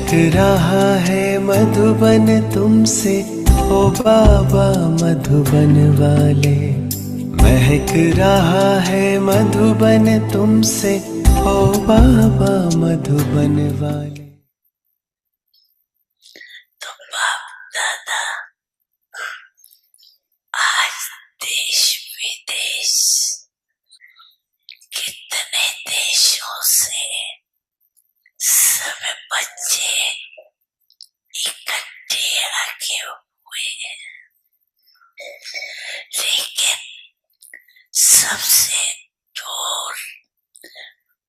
महक रहा है मधुबन तुमसे, ओ बाबा मधुबन वाले। महक रहा है मधुबन तुमसे, ओ बाबा मधुबन वाले। तो बाप दादा आज देश विदेश कितने देशों से सब बच्चे इकट्ठे आके हुए हैं, लेकिन सबसे दूर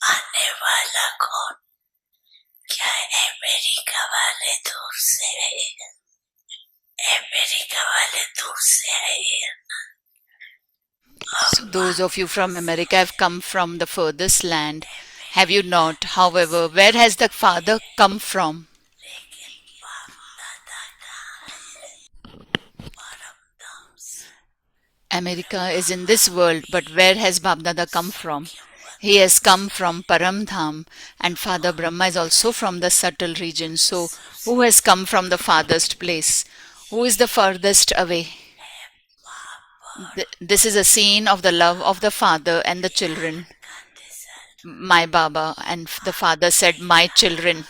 आने वाला कौन? क्या अमेरिका वाले दूर से आए? अमेरिका वाले दूर से आए। So those of you from America have come from the furthest land, have you not? However, where has the Father come from? लेकिन बाप दादा कहाँ है? परम धाम से। America is in this world, but where has Babdada come from? He has come from Paramdham, and Father Brahma is also from the subtle region. So, who has come from the farthest place? Who is the farthest away? This is a scene of the love of the father and the children. Gandhi sir My Baba, and the father said, My children.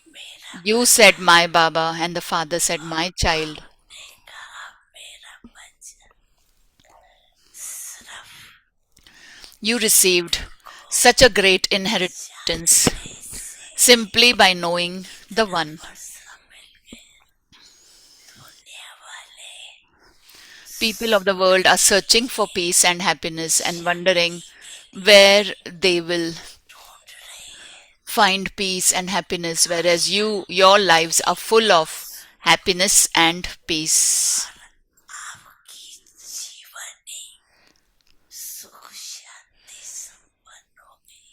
मेरा You said, My Baba, and the father said, My child. ने कहा मेरा बच्चा सिर्फ You received such a great inheritance जानने से simply by knowing the One. वर्षा मिल गए। दुनिया वाले People of the world are searching for peace and happiness and wondering where they will ढूंढ रही है। find peace and happiness, whereas your lives are full of happiness and peace. आपकी जीवनी सुख शांति संपन्न होगी।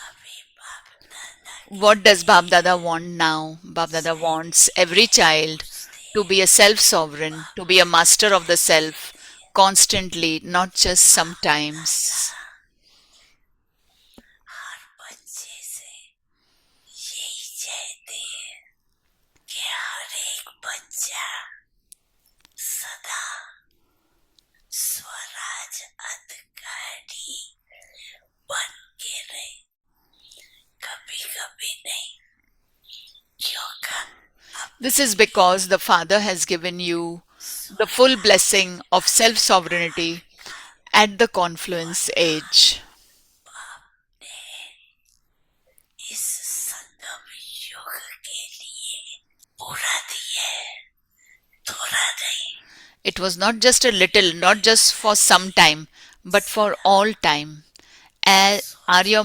अभी बाप दादा What does Bab Dada want now? Bab Dada wants every child to be a self sovereign, to be a master of the self constantly, not just sometimes. हर बच्चे से यही चाहते हैं कि हर एक बच्चा सदा स्वराज अधिकारी बन के रहे, कभी कभी नहीं। क्योंकि This is because the Father has given you the full blessing of self sovereignty at the confluence age. इस संगम युग के लिए पूरा दिया है, थोड़ा नहीं। It was not just a little, not just for some time, but for all time. Are you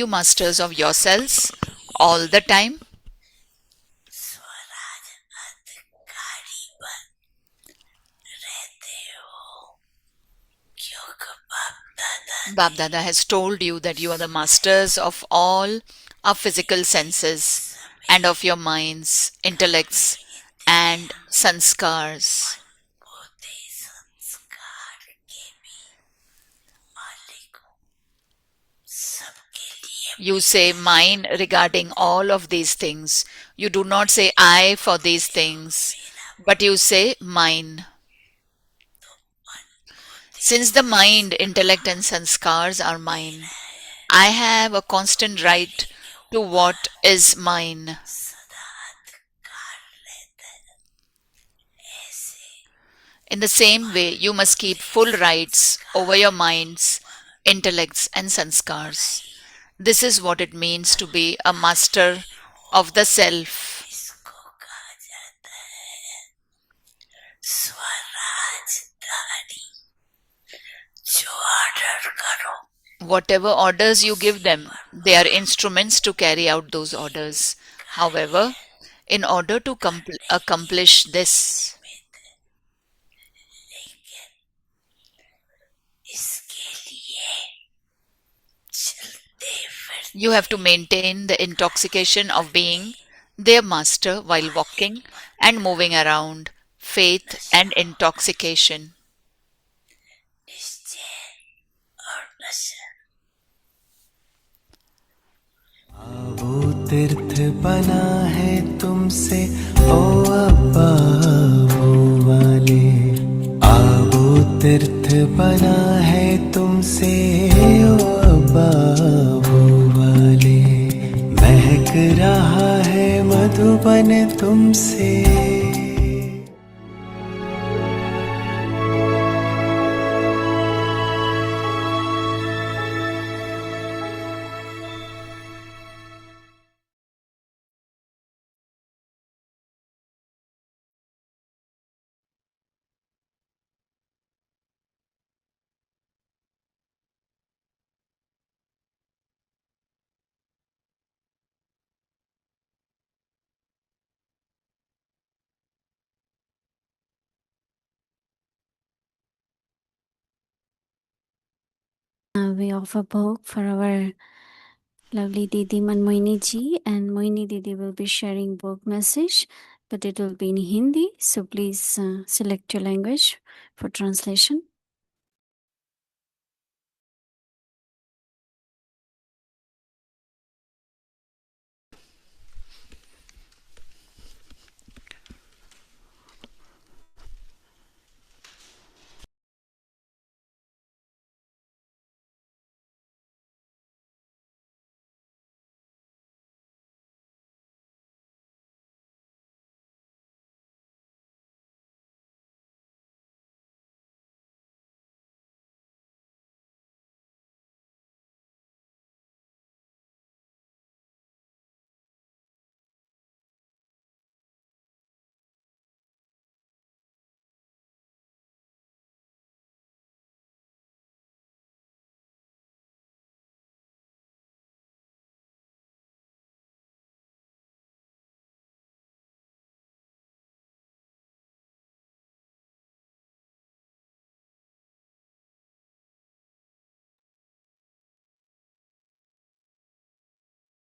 masters of yourselves all the time? Swaraj अधिकारी बन रहते हो, क्योंकि बाप दादा Bab Dada has told you that you are the masters of all our physical senses and of your minds, intellects, and sanskars. बुद्धि संस्कार के भी मालिक हो। सबके लिए You say mine regarding all of these things. You do not say I for these things, but you say mine. Since the mind, intellect, and sanskars are mine, I have a constant right to what is mine. सदा अधिकार रहता है। ऐसे In the same way, you must keep full rights over your minds, intellects, and sanskars. This is what it means to be a master of the self. इसको कहा जाता है स्वराजधारी। जो ऑर्डर करो Whatever orders you give them, they are instruments to carry out those orders. However, in order to accomplish this, लेकिन इसके लिए चलते फिरते you have to maintain the intoxication of being their master while walking and moving around, faith and intoxication. निश्चय और नशा। आओ तीर्थ बना है तुमसे ओ अब्बा वो वाले, आवो तीर्थ बना है तुमसे ओ अब्बा वो वाले, महक रहा है मधुबन तुमसे। We offer bhog for our lovely Didi Manmohini ji, and Mohini Didi will be sharing bhog message, but it will be in Hindi, so please select your language for translation.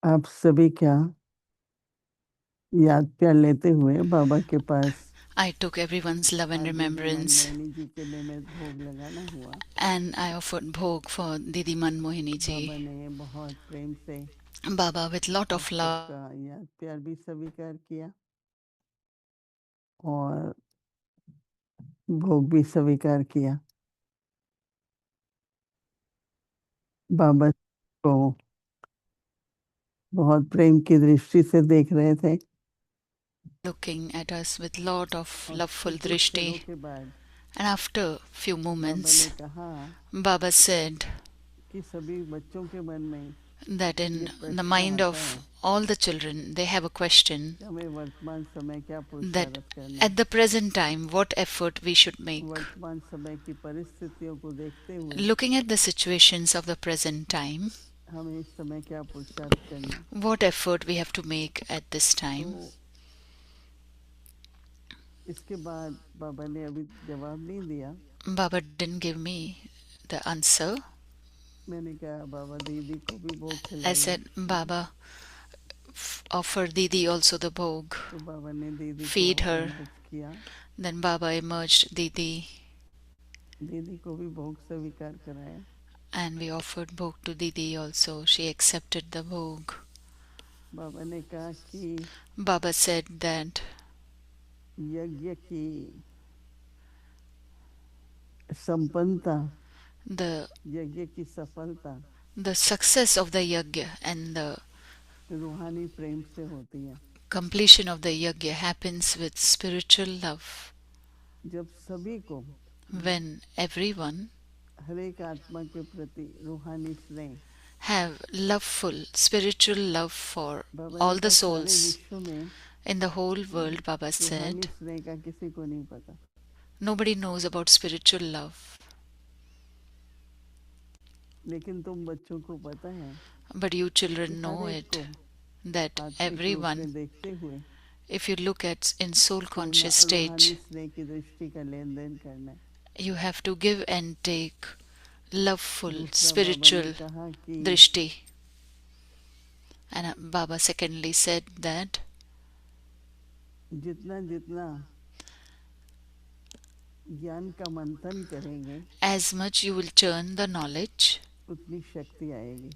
आप सभी क्या याद प्यार लेते हुए बाबा के पास I took everyone's love and remembrance, Manmohini जी के निमित्त भोग लगाना हुआ। and I offered bhog for Didi Manmohini Baba ji. ने बहुत प्रेम से Baba, with lot of love, सबका याद प्यार भी स्वीकार किया और भोग भी स्वीकार किया। बाबा को बहुत प्रेम की दृष्टि से देख रहे थे। looking at us with lot of और loveful कुछ क्षणों drishti. के बाद And after few बाबा ने moments, कहा Baba said कि सभी बच्चों के मन में that ये in प्रश्न the mind आता of है all the children, they have a question कि हमें वर्तमान समय क्या that पुरुषार्थ करना है। at the present time, what effort we should make. वर्तमान समय की परिस्थितियों को देखते हुए Looking at the situations of the present time, हमें इस समय क्या पुरुषार्थ करना है। what effort we have to make at this time. तो इसके बाद बाबा ने अभी जवाब नहीं दिया। Baba didn't give me the answer. मैंने कहा बाबा दीदी को भी भोग I खिलाइए। said, Baba, offer Didi also the bhog. तो बाबा ने दीदी Feed को her. एमर्ज किया। Then Baba emerged Didi, दीदी को भी भोग स्वीकार कराया। and we offered bhog to Didi also. She accepted the bhog. बाबा ने कहा कि Baba said that यज्ञ की संपन्नता, the यज्ञ की सफलता success of the yajna and the रूहानी प्रेम से होती है। completion of the yajna happens with spiritual love. जब सभी को When everyone हर एक आत्मा के प्रति रूहानी स्नेह, have loveful spiritual love for Baba all ने the कहा, सारे souls विश्व में in the whole world, Baba रूहानी said, स्नेह का किसी को नहीं पता। nobody knows about spiritual love. लेकिन तुम बच्चों को पता है But you कि children know हर एक it, को that आत्मिक रूप से everyone, देखते हुए if you look at in soul conscious रूहानी stage, स्नेह की दृष्टि का लेन देन करना है। you have to give and take loveful दूसरा बाबा spiritual ने कहा कि drishti. And Baba secondly said that जितना जितना ज्ञान का मंथन करेंगे as much you will churn the knowledge, उतनी शक्ति आएगी।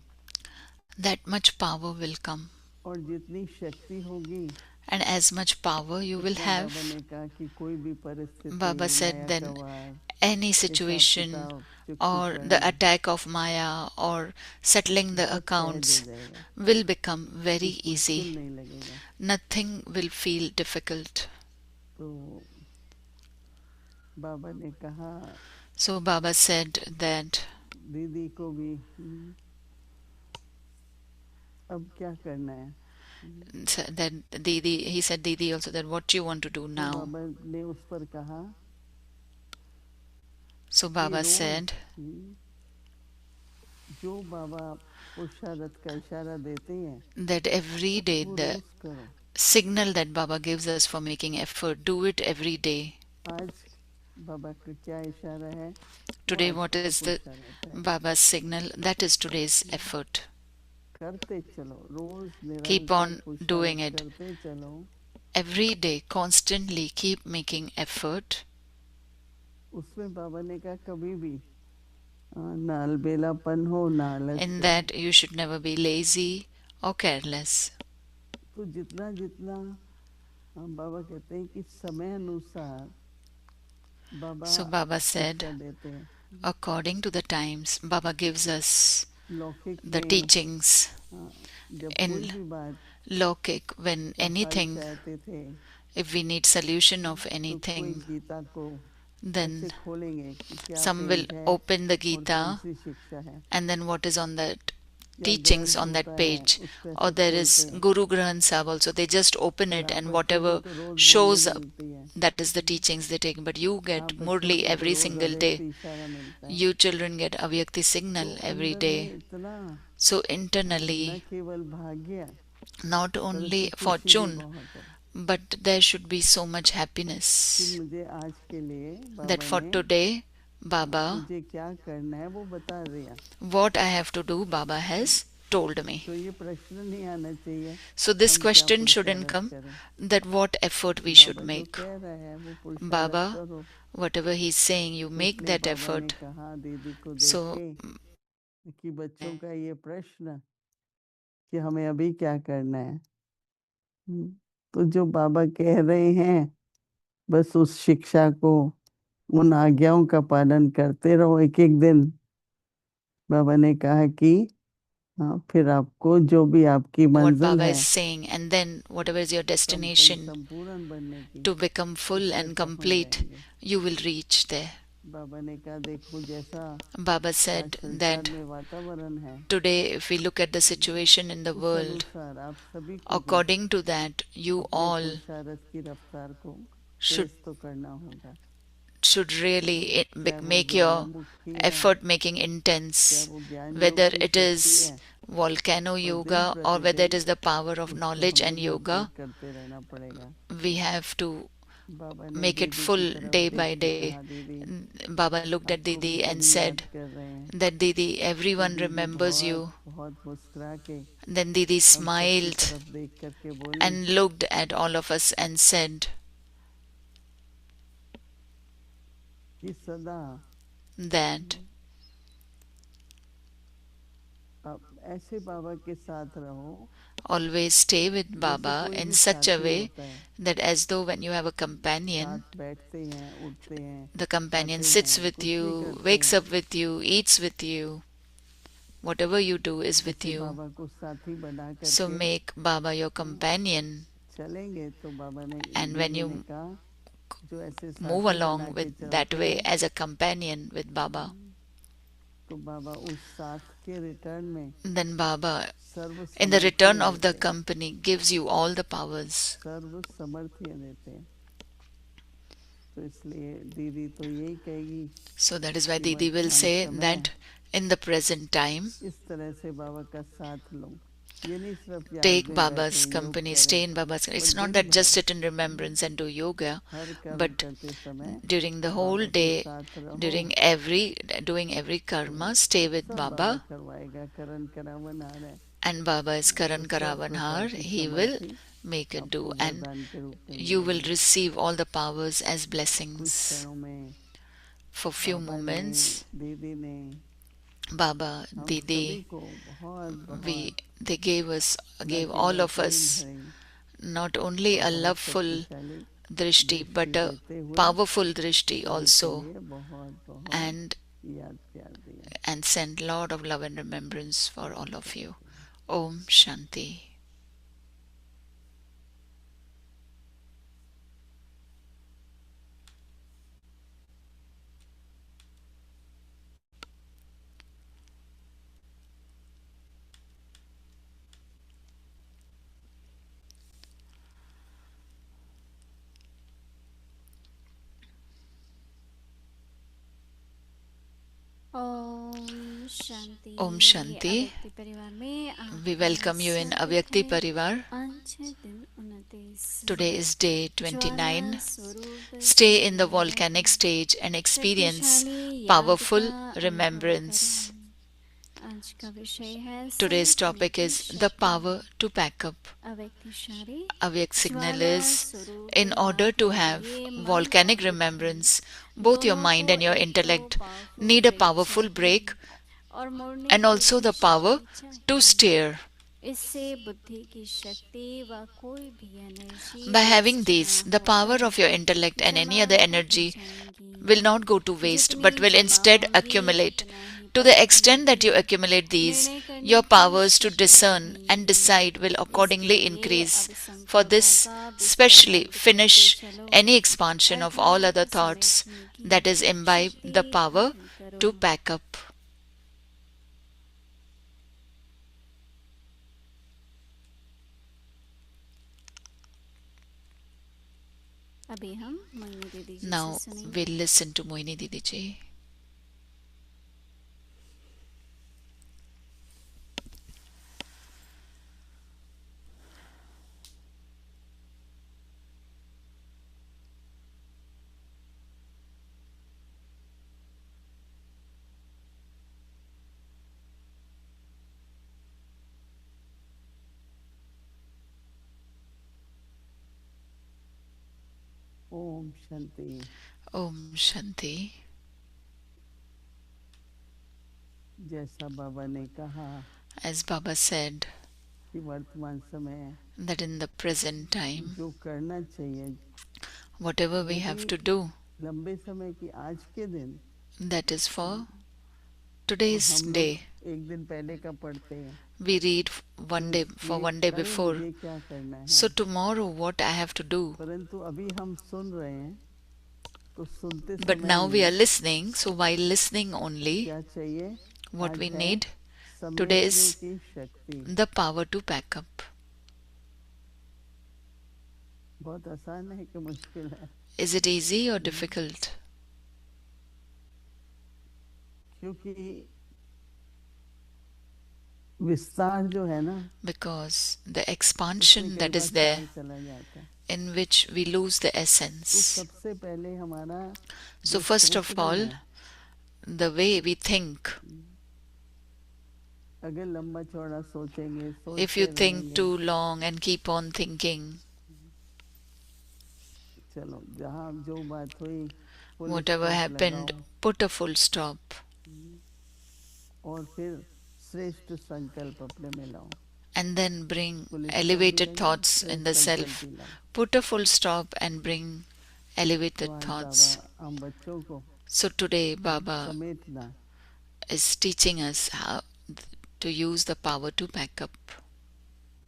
that much power will come. और जितनी शक्ति होगी, and as much power you will उसमें बाबा have. ने कहा कि कोई भी परिस्थिति, Baba said माया then का वार, any हिसाब situation किताब चुकती or the करना attack of Maya or settling the सब सहज हो accounts जाएगा, will become very कुछ मुश्किल easy. नहीं लगेगा. Nothing will feel difficult. तो बाबा ने कहा So Baba said that दीदी को भी अब क्या करना है. he said Didi also that what you want to do तो now. बाबा ने उस पर कहा So कि Baba रोज said जो बाबा पुरुषार्थ का इशारा देते हैं that every day वो the रोज करो. signal that Baba gives us for making effort, do it every day. आज बाबा का क्या इशारा है, वो Today आज what का is the पुरुषार्थ है. Baba's signal? That is today's effort. करते चलो, रोज Keep निरंतर on doing पुरुषार्थ it. करते चलो. Every day, constantly keep making effort. उसमें बाबा ने कहा कभी भी ना अलबेलापन हो, ना आलस In हो. that you should never be lazy or careless. तो जितना जितना बाबा कहते हैं कि समय अनुसार बाबा So Baba शिक्षा said, देते हैं. according to the times, Baba gives us लौकिक the में teachings. जब in कोई भी बात Lokik, when हल anything, चाहते थे if we need solution of तो कोई anything, गीता को ऐसे then खोलेंगे कि क्या some will पेज है open the और Gita कौन सी शिक्षा है, and then what is on that या teachings ग्रंथ on that होता है page, उसको or ऐसे there is खोलते हैं. Guru Granth Sahib also, they just open और it आप and बच्चों whatever को तो रोज shows बोलने up, मिलती है. that is the teachings they take. But you आप get बच्चों Murli को तो every रोज single अव्यक्त day. इशारा मिलता है. You children get Avyakti तो signal every अंदर में day. इतना So न internally, केवल भाग्य not only बल्कि खुशी भी fortune, बहुत है but there should be so much कि happiness. मुझे आज के लिए That बाबा for ने today, Baba, मुझे क्या करना है वो बता दिया. what I have to do, Baba has told me. तो ये प्रश्न नहीं आना चाहिए So this हम क्या question shouldn't पुरुषार्थ come करें. that what effort we should बाबा जो make. कह रहा है वो पुरुषार्थ Baba, करो. whatever he's saying, you make इसलिए that बाबा ने effort. कहा दीदी को So देखे कि बच्चों का ये प्रश्न कि हमें अभी क्या करना है. तो जो बाबा कह रहे हैं बस उस शिक्षा को, उन आज्ञाओं का पालन करते रहो. एक एक दिन बाबा ने कहा कि फिर आपको जो भी आपकी what मंजिल Baba है is saying, and then whatever is your destination संपूर्ण बनने की, to become full and उसमें पहुंच complete, जाएंगे. you will reach there. बाबा ने कहा देखो जैसा Baba आज said संसार that में वातावरण है today, if we look at the situation in the उस world, अनुसार आप सभी को भी according to that, you अपने all पुरुषार्थ की रफ्तार को should तेज तो करना होगा. should really चाहे वो make your ज्वालामुखी है, effort making चाहे intense, वो ज्ञान whether योग की it is शक्ति है, volcano और yoga दिन or whether it प्रतिदिन is the power of उसको knowledge हमें and yoga. मजबूत करते रहना पड़ेगा. We have to बाबा ने make it दीदी की full तरफ day देख by के day. कहा, दीदी Baba looked at आपको Didi भी and सभी said याद कर रहे हैं. that Didi, everyone दीदी remembers you. बहुत मुस्कुरा के Then Didi हम सबकी smiled तरफ देख करके बोली and looked at all of us and said कि सदा that आप ऐसे बाबा के साथ रहो always stay with जैसे Baba कोई in भी such a साथी way होता है. that as though when you have a companion, साथ बैठते हैं, उठते हैं, the companion खाते sits हैं, with कुछ भी you, करते wakes हैं. up with you, eats with you. Whatever you do is with ऐसे you. बाबा को साथी बना So करके make Baba your companion, चलेंगे. तो बाबा ने and when दीदी you ने कहा जो ऐसे move साथी along बना के with चलते that way हैं, as a companion with Baba. तो बाबा उस साथ के रिटर्न में Then Baba, serve in the return समर्थियां of the देते हैं. company, gives you all the powers. सर्व समर्थियां देते हैं. तो इसलिए दीदी तो यही कहेगी So that is why कि Didi will वर्तमान say समय that in the present time, इस तरह से बाबा का साथ लो. ये नहीं सिर्फ याद take में Baba's बैठे योग company, करें, stay in Baba's. It's और not दिन that just भर sit in remembrance and do yoga, हर कर्म but करते समय during the whole बाबा के day, साथ रहो. during doing every karma, stay with सब Baba. करवाएगा. करण करावन आ रहा है. And Baba is Karan तो सब Karavanhar. प्रकार की He will समर्थी make it आपको do, and वरदान के रूप में you will मिलेगी. receive all the powers as कुछ blessings. क्षणों में For few बाबा ने, moments, दीदी ने Baba, हम सभी Didi, को बहुत they gave न all केवल of प्रेम us भरी not only और a बहुत loveful शक्तिशाली drishti, but a देते हुए powerful drishti सभी के also, लिए बहुत बहुत and याद प्यार दिया sent lot of love and remembrance for all of you. Om Shanti. Om Shanti. Om Shanti. अव्यक्ति परिवार में We welcome you in स्वागत Avyakti है। Parivar. आज है दिन 29। Today is day ज्वाला 29. स्वरूप Stay in the Sadhguru volcanic stage and experience शक्तिशाली याद powerful का अनुभव remembrance. करें। आज का विषय है Today's संकल्प topic की is the शक्ति। power to pack up. अव्यक्तिशाली Avyak signal Jwala is, स्वरूप in order याद to के have लिए मन volcanic और बुद्धि remembrance, both your दोनों mind को and your एक intellect तो powerful need a break powerful चाहिए break और मोड़ने and की also भी the power शक्ति to चाहिए। steer. इससे बुद्धि की शक्ति व कोई भी energy By having waste these, ना the power होकर of your intellect and any जमा other होती energy जाएंगी। will not go to waste but जितनी will जमा instead होंगी accumulate. उतना ही To the बल extent that you बढ़ेगी। accumulate these, निर्णय करने your की powers to शक्ति discern and बढ़ेगी। decide will इसके accordingly लिए increase. अब For संकल्पों this, का specially विस्तार finish करते चलो any expansion of all other अर्थात thoughts, समेटने की that is, imbibe शक्ति the power ग्रहण to करो। pack up. अभी हम मोहिनी दीदी जी Now से सुनेंगे। we'll listen to Moini Didi ji. Om Shanti. Om Shanti. जैसा बाबा ने कहा As Baba said, कि वर्तमान समय that in the present time, जो करना चाहिए whatever we have to do, लंबे समय की आज के दिन that is for तो today's हम लोग day. एक दिन पहले का पढ़ते हैं We read one day for ये one day कल before. मुझे क्या करना है So tomorrow what I have to do. परंतु अभी हम सुन रहे हैं तो सुनते But समय now we में are listening, so while listening only, क्या चाहिए what आज we है need समेटने today is की शक्ति। the power to pack up. बहुत आसान है कि मुश्किल है Is it easy or difficult? क्योंकि विस्तार जो है ना Because the उसमें expansion कई that बार is there, ख्याल चला जाता है in which we lose the तो essence. सबसे पहले हमारा So जो first of सोचना all, है the way we think. अगर लंबा चौड़ा सोचेंगे If you सोचते think रहेंगे too long and keep on thinking, चलो जहाँ जो बात हुई full whatever stop happened, लगाओ put a full stop. और फिर श्रेष्ठ संकल्प अपने में लाओ And then bring full stop भी elevated लगा, thoughts in the श्रेष्ठ संकल्प self. भी लाओ। Put a full stop and bring तो elevated आज thoughts. बाबा हम बच्चों को So today Baba समेटना is teaching us how to use the power to pack up.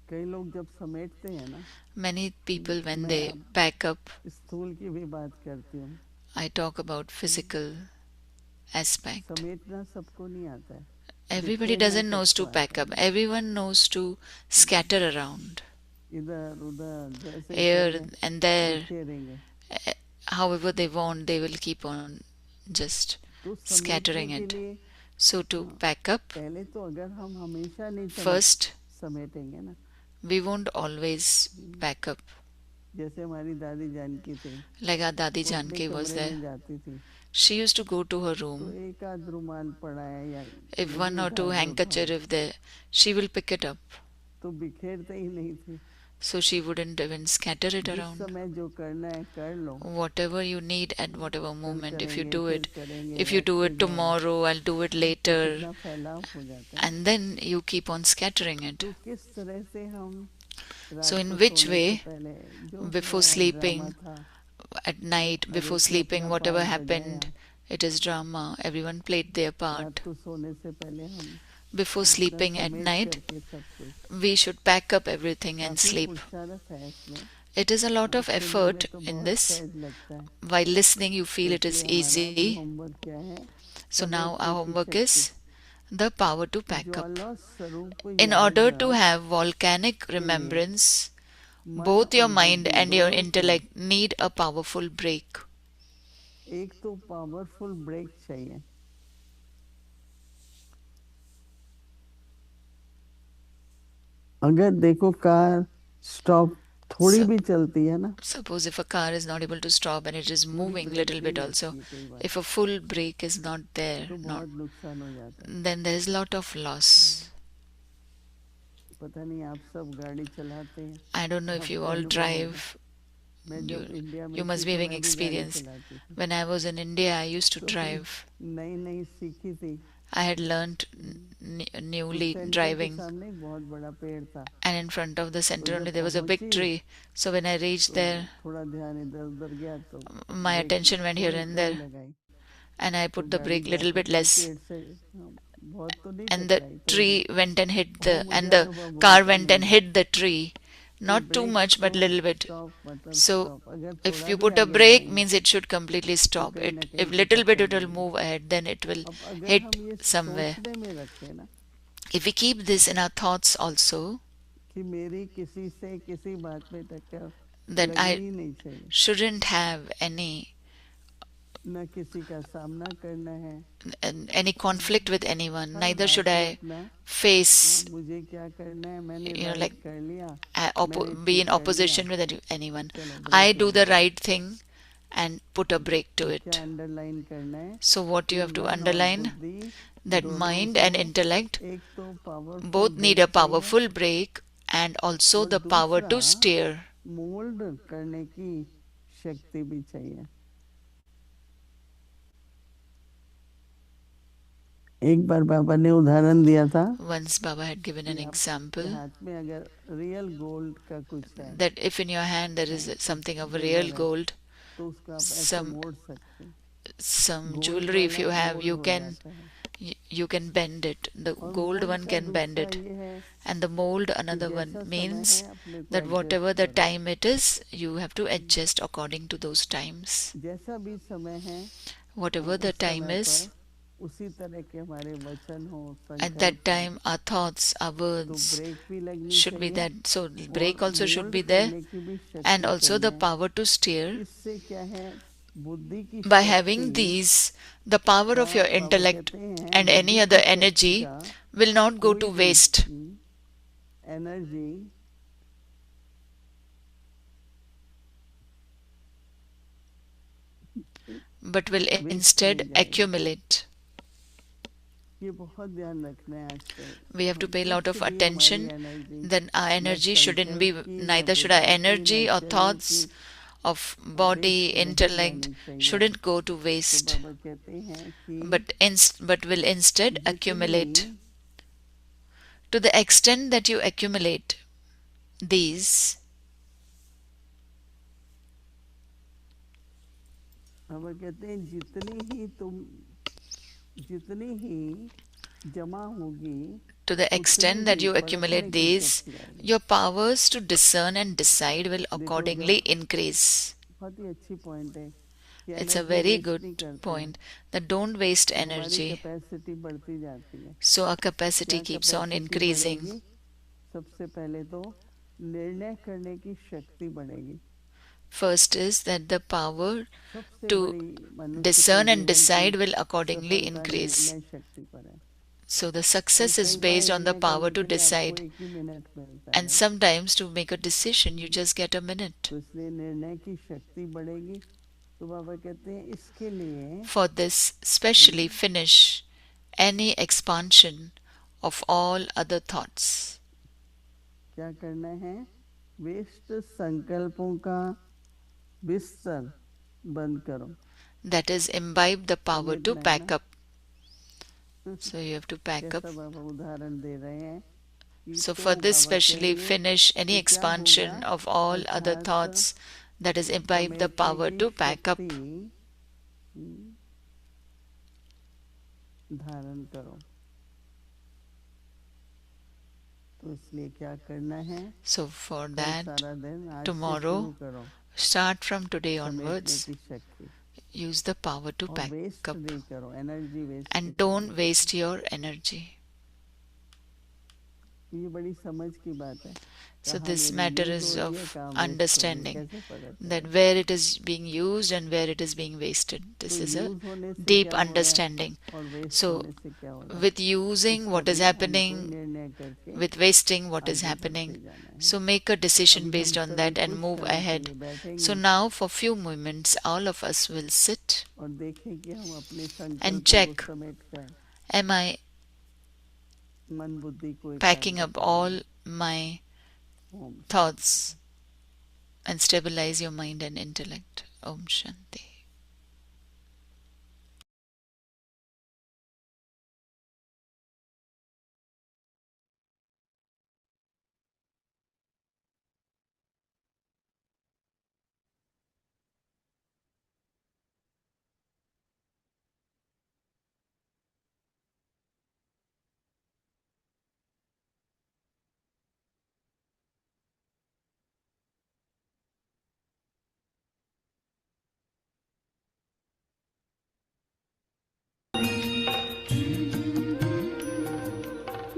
कई लोग जब समेटते हैं ना Many people, when मैं they अब pack up, स्थूल की भी बात करती हूँ I talk about physical aspect. समेटना सबको नहीं आता है Everybody बिखेरना doesn't knows to सबको pack आता up. Everyone knows to scatter around है इधर उधर जैसे here चाहे and there. बिखेरेंगे However they want, they will keep on just तो scattering समेटने के it. लिए So to pack up, पहले तो अगर हम हमेशा नहीं first समेटेंगे ना we won't always pack up. जैसे हमारी दादी जानकी थी Like our Dadi वो अपने Janki was कमरे में there. जाती थी She used to go to her तो room. एक आध रुमाल पड़ा है या If नहीं one or two उठाओ, handkerchief if there, she will pick it up. तो बिखेरते ही नहीं थे so she wouldn't even scatter it जिस around. समय जो करना है कर लो, Whatever you need at whatever कल moment, if you करेंगे, do फिर it, करेंगे, if you do रखते it जाओ, tomorrow, I'll do it तो later, कितना फैलाव हो जाता है। and then you keep on scattering it. तो किस तरह से हम So रात in को which सोने से way, पहले जो before हुआ ड्रामा sleeping, था, at night, हर before एक ने sleeping, अपना whatever पार्ट happened, बजाया। it is drama. Everyone played their रात part. को सोने से पहले हम Before अपना sleeping at समेट night, करके सब कुछ, we should pack up everything and काफी sleep. पुरुषार्थ है इसमें। It is a lot of सुनने में effort तो in बहुत this. सहज लगता है, While listening, you feel it is इसलिए हमारा अभी easy. होमवर्क क्या है? So now समेटने our की homework शक्ति, is the power to pack up. ज्वाला स्वरूप In याद order to रख have volcanic के लिए remembrance, मन both your और mind बुद्धि and your दोनों को intellect need a powerful break. एक तो पावरफुल ब्रेक चाहिए। अगर देखो कार स्टॉप थोड़ी So- भी चलती है ना, Suppose if a car is not able to stop and it is पूरी moving ब्रेक little नहीं bit also, लगती है कई बार, if a full brake is not there, तो not, बहुत नुकसान हो जाता है। then there is lot of loss. पता नहीं आप सब गाड़ी चलाते हैं, I don't know if आपको you all अनुभव होगा। drive. मैं जब इंडिया में You must थी be तो having मैं भी गाड़ी experience. चलाती थी, When I was in India, I used to तो drive. नई नई सीखी थी। I had learnt तो newly सेंटर के driving, सामने एक बहुत बड़ा पेड़ था, and in front of the center जब only there was a big पहुंची, tree. So when I reached तो there, थोड़ा ध्यान इधर उधर गया तो my break attention went here थोड़ी and कम there, लगाई, and I तो put the गाड़ी brake little जाके bit less, पेड़ से बहुत तो नहीं and the टकराई, tree went and hit वो the, मुझे and the अनुभव car हुआ went and नहीं। hit the tree. कि Not too break much, but तो little bit. स्टॉप मतलब So स्टॉप, अगर if थोड़ा you भी put a आगे brake, बढ़ेंगे means it should completely तो stop. कहीं ना It, कहीं if तो little bit it टक्कर will देंगे। move ahead, then it will अब अगर hit हम ये somewhere. सोचने में रखें ना If we keep this in our thoughts also, कि मेरी किसी से किसी बात में टक्कर that लगनी I ही नहीं चाहिए, shouldn't have न किसी का सामना करना है, any conflict with anyone, her neither बात should में I अपना face, मुझे क्या करना है, मैंने you know, राइट like कर लिया, be ठीक in कर opposition लिया, with anyone. चलो I ब्रेक do the लगा। right thing and put a brake to तो it. क्या अंडरलाइन करना है So what you कि have to मन और underline, बुद्धि that दोनों mind को and intellect एक तो powerful both need break a चाहिए powerful brake and also और the power to दूसरा steer. मोल्ड करने की शक्ति भी चाहिए। एक बार बाबा ने उदाहरण दिया था Once Baba had given an कि आपके example हाथ में अगर रियल गोल्ड का कुछ है that if in your hand there is something of जेवर real है gold, तो उसको आप ऐसे some मोड़ सकते हैं, some gold jewelry if you वाला have, गोल्ड you हो can जाता है। you can bend it. The और gold मोल्ड one का can bend दूसरा it, ये है and the mold कि another जैसा one समय means है अपने को that whatever एडजस्ट the करो, time it is, you have to adjust according to those times. जैसा भी समय है Whatever the उस time समय is, पर उसी तरह के हमारे वचन हो, at संकल्प that हो, time our thoughts, our तो words ब्रेक भी लगनी should be चाहिए that. So और brake also should mould be there, करने की भी and शक्ति also the चाहिए। power to steer. इससे क्या है, बुद्धि की By having शक्ति these, the power of your Baba intellect कहते हैं and any बुद्धि other की शक्ति energy का will not go to कोई भी waste, energy but will waste instead नहीं जाएगी। accumulate. ये बहुत ध्यान रखना है आजकल। We have to हम pay a lot कुछ of भी हमारी attention. एनर्जी Then our न energy shouldn't be, संकल्प की, न neither should our बुद्धि की, न energy or शरीर thoughts की of body, waste नहीं intellect जानी चाहिए। shouldn't go to तो waste, बाबा कहते हैं कि but will instead accumulate. जितनी To the extent that you accumulate these, बाबा कहते हैं जितनी ही जमा होगी, to the extent that you उतनी ही accumulate परखने की these, शक्ति आएगी। your powers to discern and decide will देखो accordingly जब increase. बहुत ही अच्छी पॉइंट है कि It's a energy very waste नहीं good करते हैं, point that don't waste तो हमारी energy. कैपेसिटी बढ़ती जाती है। So our capacity क्या keeps on कैपेसिटी increasing. बढ़ेगी? सबसे पहले तो निर्णय करने की शक्ति बढ़ेगी। First is that the power सबसे to बड़ी मनुष्य discern के and जीवन decide की will accordingly सफलता increase. निर्णय शक्ति पर है। So the और success is कई बार based on the निर्णय power करने to के लिए आपको decide, 1 ही मिनट मिलता and है, sometimes to make a decision you just get a minute. तो इसलिए निर्णय की शक्ति बढ़ेगी। तो बाबा कहते हैं इसके लिए For this specially finish any expansion of all other thoughts. क्या करना है, वेस्ट संकल्पों का बिस्तर बंद करो. That is, imbibe the power to समझना है pack ना? up. So you have to pack up. कैसा बाबा उदाहरण दे रहे हैं कि So तो for this बाबा specially कहेंगे finish any कि क्या expansion होगा, of all other अर्थात thoughts, that is, imbibe the समेटने power की to pack up. शक्ति धारण करो. तो इसलिए क्या करना है, So for कल that, सारा दिन आज से tomorrow, शुरू करो start from today समेटने onwards, की शक्ति. use the power to और pack वेस्ट up नहीं करो, energy waste and don't waste your energy. ये बड़ी समझ की बात है. So कहाँ this मेरी matter यूज is हो रही है, of कहाँ वेस्ट हो रही है, understanding कैसे पता चले. that where it is being used and where it is being wasted. This तो is a यूज होने से deep क्या हो रहा है understanding. और वेस्ट So होने से क्या हो रहा है, with using what is इसका भी हमको happening, निर्णय करके with wasting what is आगे happening, बढ़ते जाना है. so make a decision अभी हम based on सभी that and कुछ move समय के ahead. लिए बैठेंगे So now for few moments all of us will sit और देखें कि हम अपने and संकल्पों check, को समेट कर am I मन बुद्धि को packing एकाग्र up करेंगे. all my Om thoughts and stabilize your mind and intellect. Om Shanti.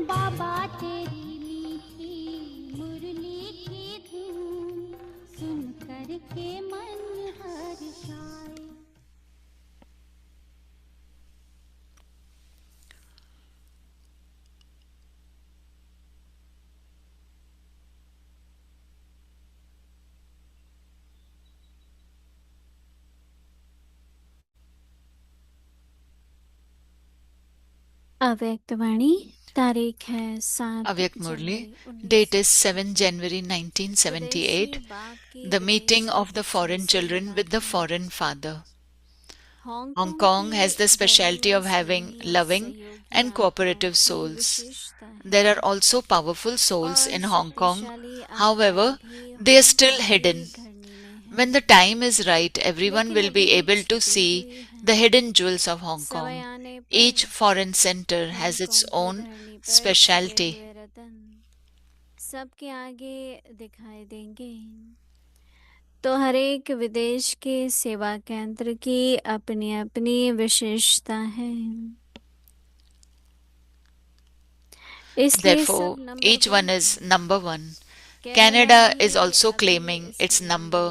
बाबा तेरी मीठी मुरली की धुन सुन कर के मन हर्षाए. अव्यक्तवाणी तारीख है 7 Avyak Murli, January date is 7 January 1978, विदेशी बाप की the meeting विदेशी of the बच्चों foreign से children with the बातें. foreign father. Hong Hong Kong Kong has the specialty of having loving and cooperative souls. There are also powerful souls in Hong Kong. However, they are still hidden. When the time is right, everyone will be able to see the hidden jewels of Hong Kong. Each foreign center has its own specialty. सबके आगे दिखाई देंगे. तो हर एक विदेश के सेवा केंद्र की अपनी अपनी विशेषता है. इसलिए Therefore, सब number each one one. is number one. Canada is also claiming its number.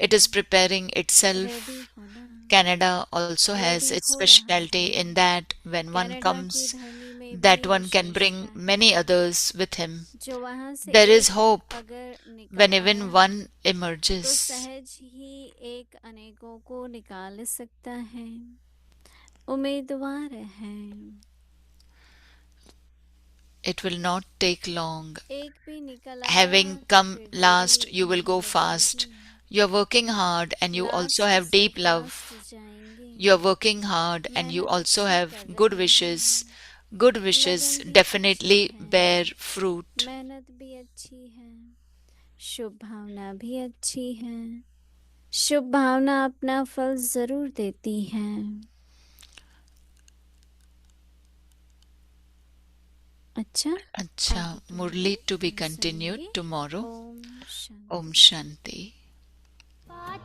It is preparing itself. Canada also has its specialty in that when one comes, that one can bring many others with him. जो वहाँ से There is एक hope अगर निकल when even आया one तो emerges. सहज ही एक अनेकों को निकाल सकता है. उम्मीदवार है. It will not take long. एक भी निकल आया Having come फिर last, देरी you will go नहीं fast. लगेगी. You are working hard and you also have deep love. जाएंगे. You are working hard and you also have good wishes. Good wishes definitely bear fruit. मेहनत भी अच्छी है. शुभ भावना भी अच्छी है. शुभ भावना अपना फल जरूर देती है. अच्छा. Acha, Murli to be continued tomorrow. Om Om Shanti. Shanti.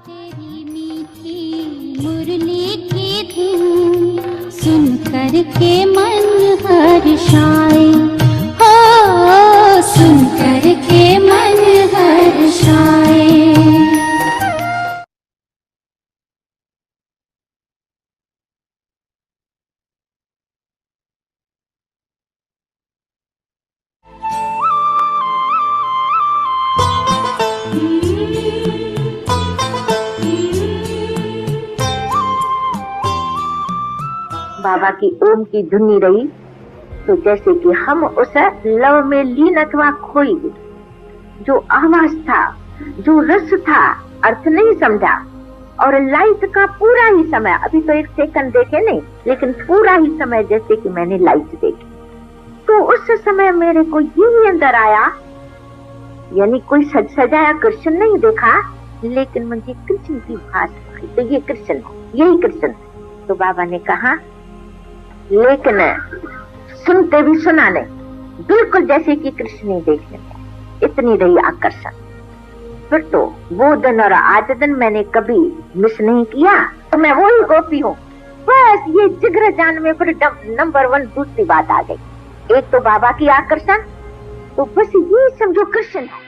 तेरी मीठी मुरली की धुन सुन कर के मन हर्षाए. हो सुन कर के मन हर्षाए. बाबा की ओम की धुनी रही तो जैसे कि हम उस लव में लीन अथवा खोई गए. जो आवाज था, जो रस था, अर्थ नहीं समझा। और लाइट का पूरा ही समय, अभी तो 1 सेकंड देखे नहीं, लेकिन पूरा ही समय जैसे कि मैंने लाइट देखी। तो उस समय मेरे को यही अंदर आया, यानी कोई सज सजाया कृष्ण नहीं देखा, लेकिन मुझे कृष्ण की भाषा आई, तो ये कृष्ण है, यही कृष्ण है। तो बाबा ने कहा, लेकिन सुनते भी सुना नहीं, बिल्कुल जैसे कि कृष्ण ही देखने में, इतनी रही आकर्षण। फिर तो वो दिन और आज दिन मैंने कभी मिस नहीं किया, तो मैं वही गोपी हूँ। बस ये जिगर जान में फिर नंबर 1 दूसरी बात आ गई। एक तो बाबा की आकर्षण, तो बस ये समझो कृष्ण है।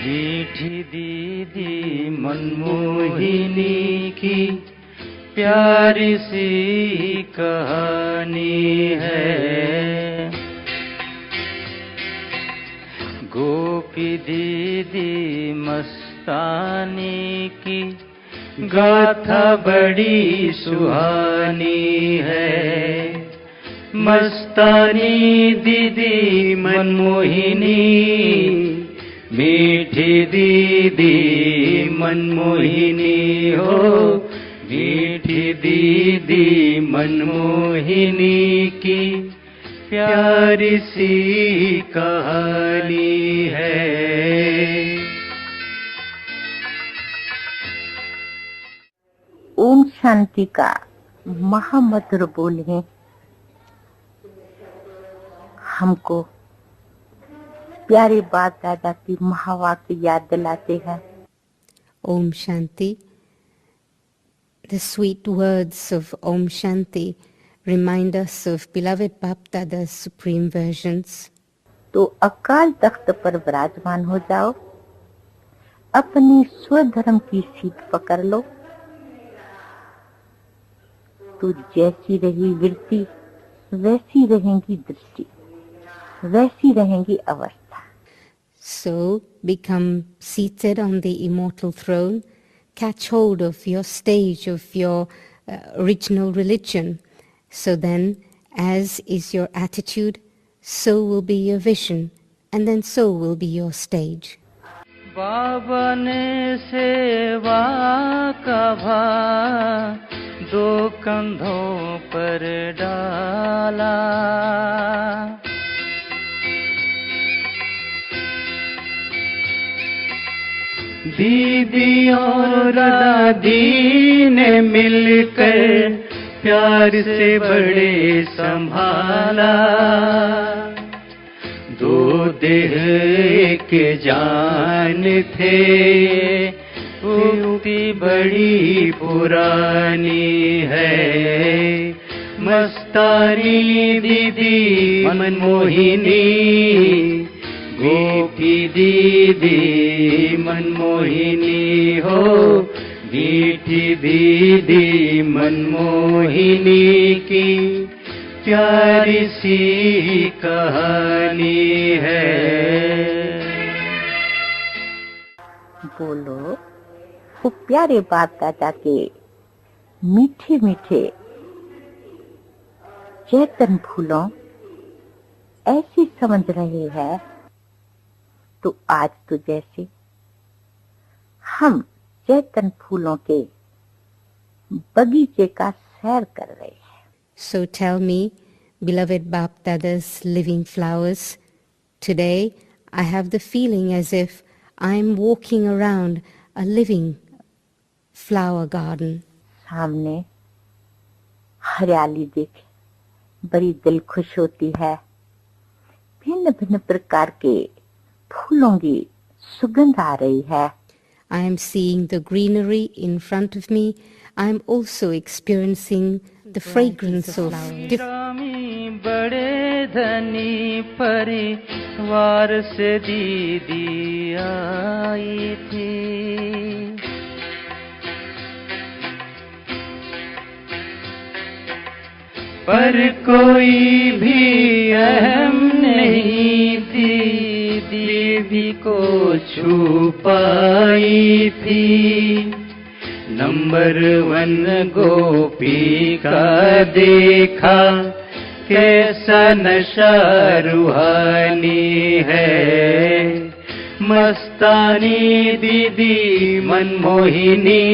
मीठी दीदी मनमोहिनी की प्यारी सी कहानी है। गोपी दीदी मस्तानी की गाथा बड़ी सुहानी है। मस्तानी दीदी मनमोहिनी, मीठी दीदी मनमोहिनी हो, मीठी दीदी मनमोहिनी की प्यारी सी कहानी है। ओम शांति का महामंत्र बोले हमको प्यारे बाप दादा की महावाक्य याद दिलाते हैं। Om Shanti. The sweet words of Om Shanti remind us of beloved Bap Dada's supreme versions. तो अकाल तख्त पर विराजमान हो जाओ, अपनी स्वधर्म की सीट पकड़ लो, तो जैसी रही वृत्ति वैसी रहेंगी दृष्टि, वैसी रहेंगी अवस्था। So become seated on the immortal throne, catch hold of your stage of your original religion. So then, as is your attitude, so will be your vision, and then so will be your stage. बाबा ने सेवा का भार 2 कंधों पर डाला, दीदी और दादी ने मिलकर प्यार से बड़े संभाला। 2 देह के जान थे, उक्ति बड़ी पुरानी है। मस्तानी दीदी मनमोहिनी, गोपी दीदी मनमोहिनी हो, मीठी दीदी मनमोहिनी की प्यारी सी कहानी है। बोलो वो प्यारे बाप दादा के मीठे मीठे चेतन फूलों ऐसी समझ रहे हैं, तो आज तो जैसे हम चेतन फूलों के बगीचे का सैर कर रहे हैं। So tell me, beloved Bap Dada's living flowers, today I have the feeling as if I'm walking around a living flower garden. सामने हरियाली देख बड़ी दिल खुश होती है। भिन्न भिन्न प्रकार के फूलों की सुगंध आ रही है। I am seeing the greenery in front of me. I am also experiencing the fragrance of different. बड़े धनी परिवार से दीदी आई थी, पर कोई भी अहम नहीं थी, दीदी को छुपाई थी। नंबर वन गोपी का देखा, कैसा नशा रूहानी है। मस्तानी दीदी मनमोहिनी,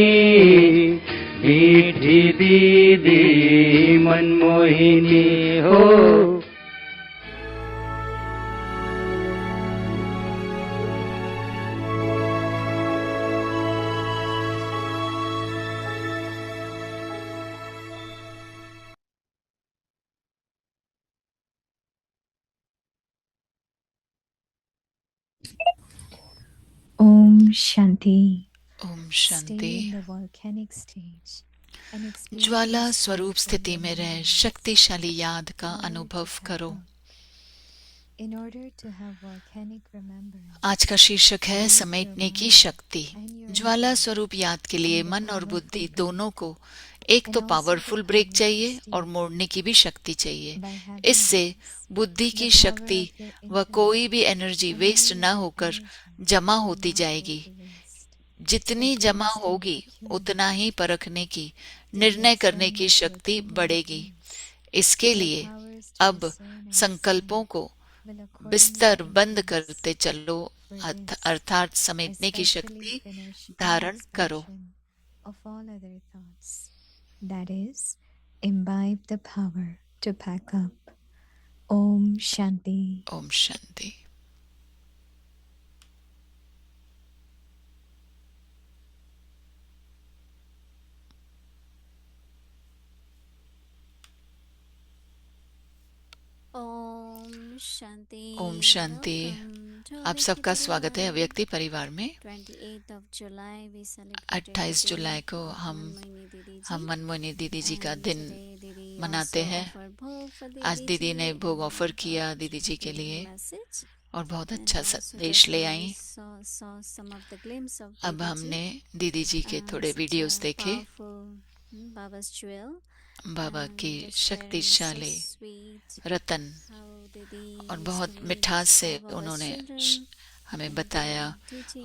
मीठी दीदी मनमोहिनी हो। Om Shanti. Om Stay Shanti. in the volcanic stage and experience ज्वाला स्वरूप the स्थिति में रह remembrance. शक्तिशाली याद का Power to अनुभव pack करो। up. In order to have volcanic remembrance, आज का शीर्षक है समेटने की शक्ति। ज्वाला स्वरूप याद के लिए मन और बुद्धि दोनों को एक तो पावरफुल ब्रेक चाहिए और मोड़ने की भी शक्ति चाहिए। इससे बुद्धि की शक्ति व कोई भी एनर्जी वेस्ट न होकर जमा होती जाएगी। जितनी जमा होगी उतना ही परखने की, निर्णय करने की शक्ति बढ़ेगी। इसके लिए अब संकल्पों को बिस्तर बंद करते चलो, अर्थात समेटने की शक्ति धारण करो। of all other thoughts. That is, imbibe the power to pack up. Om Shanti. Om Shanti. Om Shanti. Om Shanti. आप सबका स्वागत है अव्यक्ति परिवार में। 28 जुलाई को हम मनमोहिनी दीदी जी का दिन मनाते हैं। आज दीदी ने भोग ऑफर किया दीदी जी के लिए और बहुत अच्छा संदेश ले आई। अब हमने दीदी जी के थोड़े वीडियोस देखे। बाबा की शक्तिशाली रतन और बहुत मिठास से उन्होंने हमें बताया,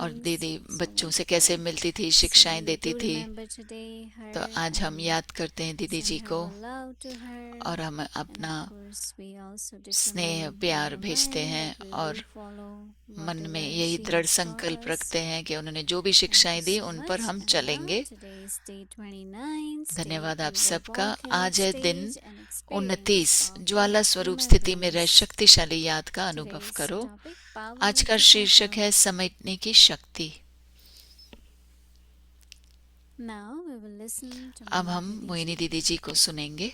और दीदी बच्चों से कैसे मिलती थी, शिक्षाएं देती थी। तो आज हम याद करते हैं दीदी जी को और हम अपना स्नेह प्यार भेजते हैं और मन में यही दृढ़ संकल्प रखते हैं कि उन्होंने जो भी शिक्षाएं दी उन पर हम चलेंगे। धन्यवाद आप सबका। आज है दिन 29। ज्वाला स्वरूप स्थिति में रह शक्तिशाली याद का अनुभव करो। आज का शीर्षक है समेटने की शक्ति। अब हम मोहिनी दीदी जी को सुनेंगे।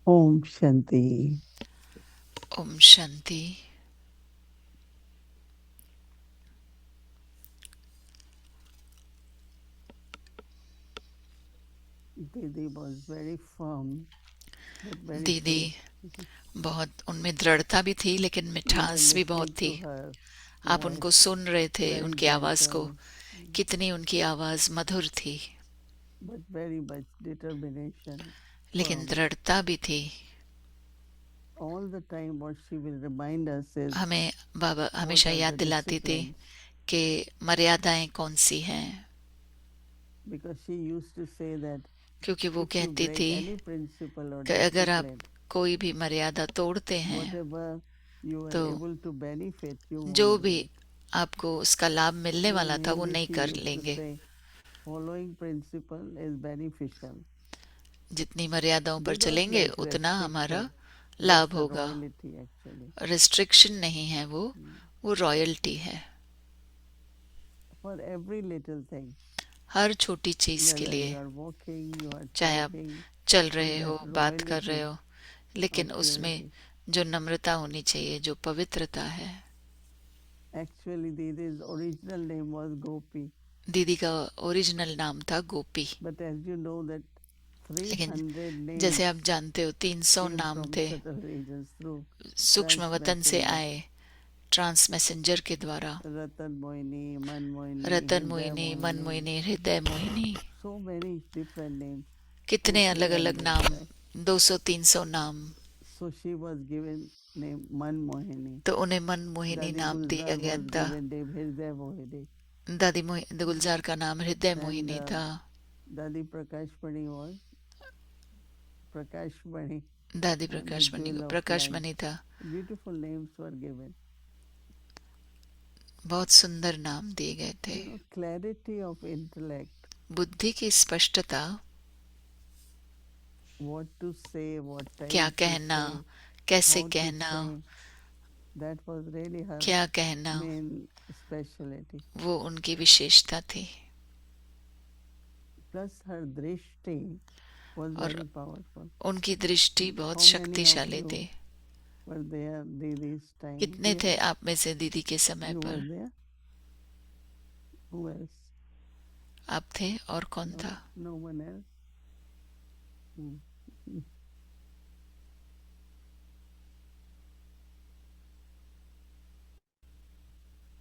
ओम शांति। ओम शांति। दीदी was very firm, but very दीदी sweet. बहुत, उनमें दृढ़ता भी थी लेकिन मिठास भी बहुत थी। आप उनको सुन रहे थे, उनकी आवाज को, कितनी उनकी आवाज मधुर थी, but very much determination. लेकिन दृढ़ता भी थी। All the time what she will remind us is हमें बाबा हमेशा याद दिलाती थी कि मर्यादाएं कौन सी हैं, because she used to say that क्योंकि वो if you कहती break थी any principle or कि अगर आप discipline, कोई भी मर्यादा तोड़ते हैं whatever you are तो able to benefit, you won't जो do भी it. आपको उसका लाभ मिलने वाला था वो Mainly नहीं she कर used to लेंगे। say, following principle is beneficial. जितनी मर्यादाओं पर They don't चलेंगे like उतना हमारा restriction. लाभ That's a होगा। royalty actually. रिस्ट्रिक्शन नहीं है, वो रॉयल्टी है। For every little thing, हर छोटी चीज के whether लिए, you are walking, you are चाहे आप talking, चल रहे हो, that बात कर royalty रहे हो, लेकिन or उसमें purity. जो नम्रता होनी चाहिए, जो पवित्रता है। Actually, Didi's original name was Gopi. दीदी का ओरिजिनल नाम था गोपी, But as you know that लेकिन 300 names जैसे आप जानते हो 300 came नाम from थे subtle regions through सूक्ष्म वतन से transmessenger. आए ट्रांस मैसेंजर के द्वारा। Ratan Mohini, Man Mohini, रतन Hriday मोहिनी, मन Mohini. मोहिनी, हृदय Mohini, So many different names. कितने So अलग अलग 300, नाम, right? 200-300 नाम। So she was given name Man Mohini. तो उन्हें मन मोहिनी Dadi नाम दिया Gulzar गया was था। given name Hriday Mohini. दादी गुलजार का नाम हृदय And मोहिनी था। Dadi Prakashmani was Prakashmani. दादी and the Prakash Mani jewel को of प्रकाश light. मणि था। Beautiful names were given. बहुत सुंदर नाम दिए गए थे। You know, clarity of intellect. बुद्धि की स्पष्टता, What to say, what time क्या to कहना, say, कैसे how to कहना, say. That was really her क्या कहना, main specialty. वो उनकी विशेषता थी। Plus her drishti was और very powerful. उनकी दृष्टि बहुत How many of शक्तिशाली you थी। were there Didi's time? कितने Here? थे आप में से दीदी के समय You were पर? there? Who else? आप थे और कौन था? No one else? Hmm.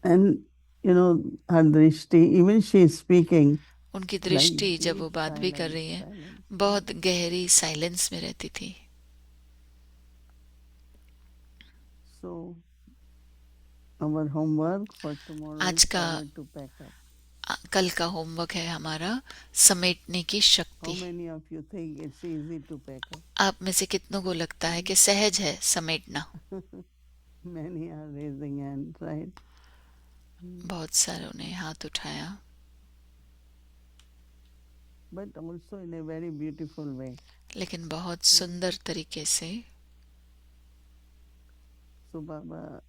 And you know, her drishti, even she is speaking, उनकी दृष्टि like जब वो deep बात भी कर silence, रही है silence. बहुत गहरी साइलेंस में रहती थी। So our homework for tomorrow आज is का power to pack up. कल का होमवर्क है हमारा समेटने की How शक्ति। many of you think it's easy to pack up? आप में से कितनों को लगता है कि सहज है समेटना? Many are raising hands, right? बहुत सारों ने हाथ उठाया। But also in a very beautiful way. लेकिन बहुत सुंदर तरीके से। So Baba,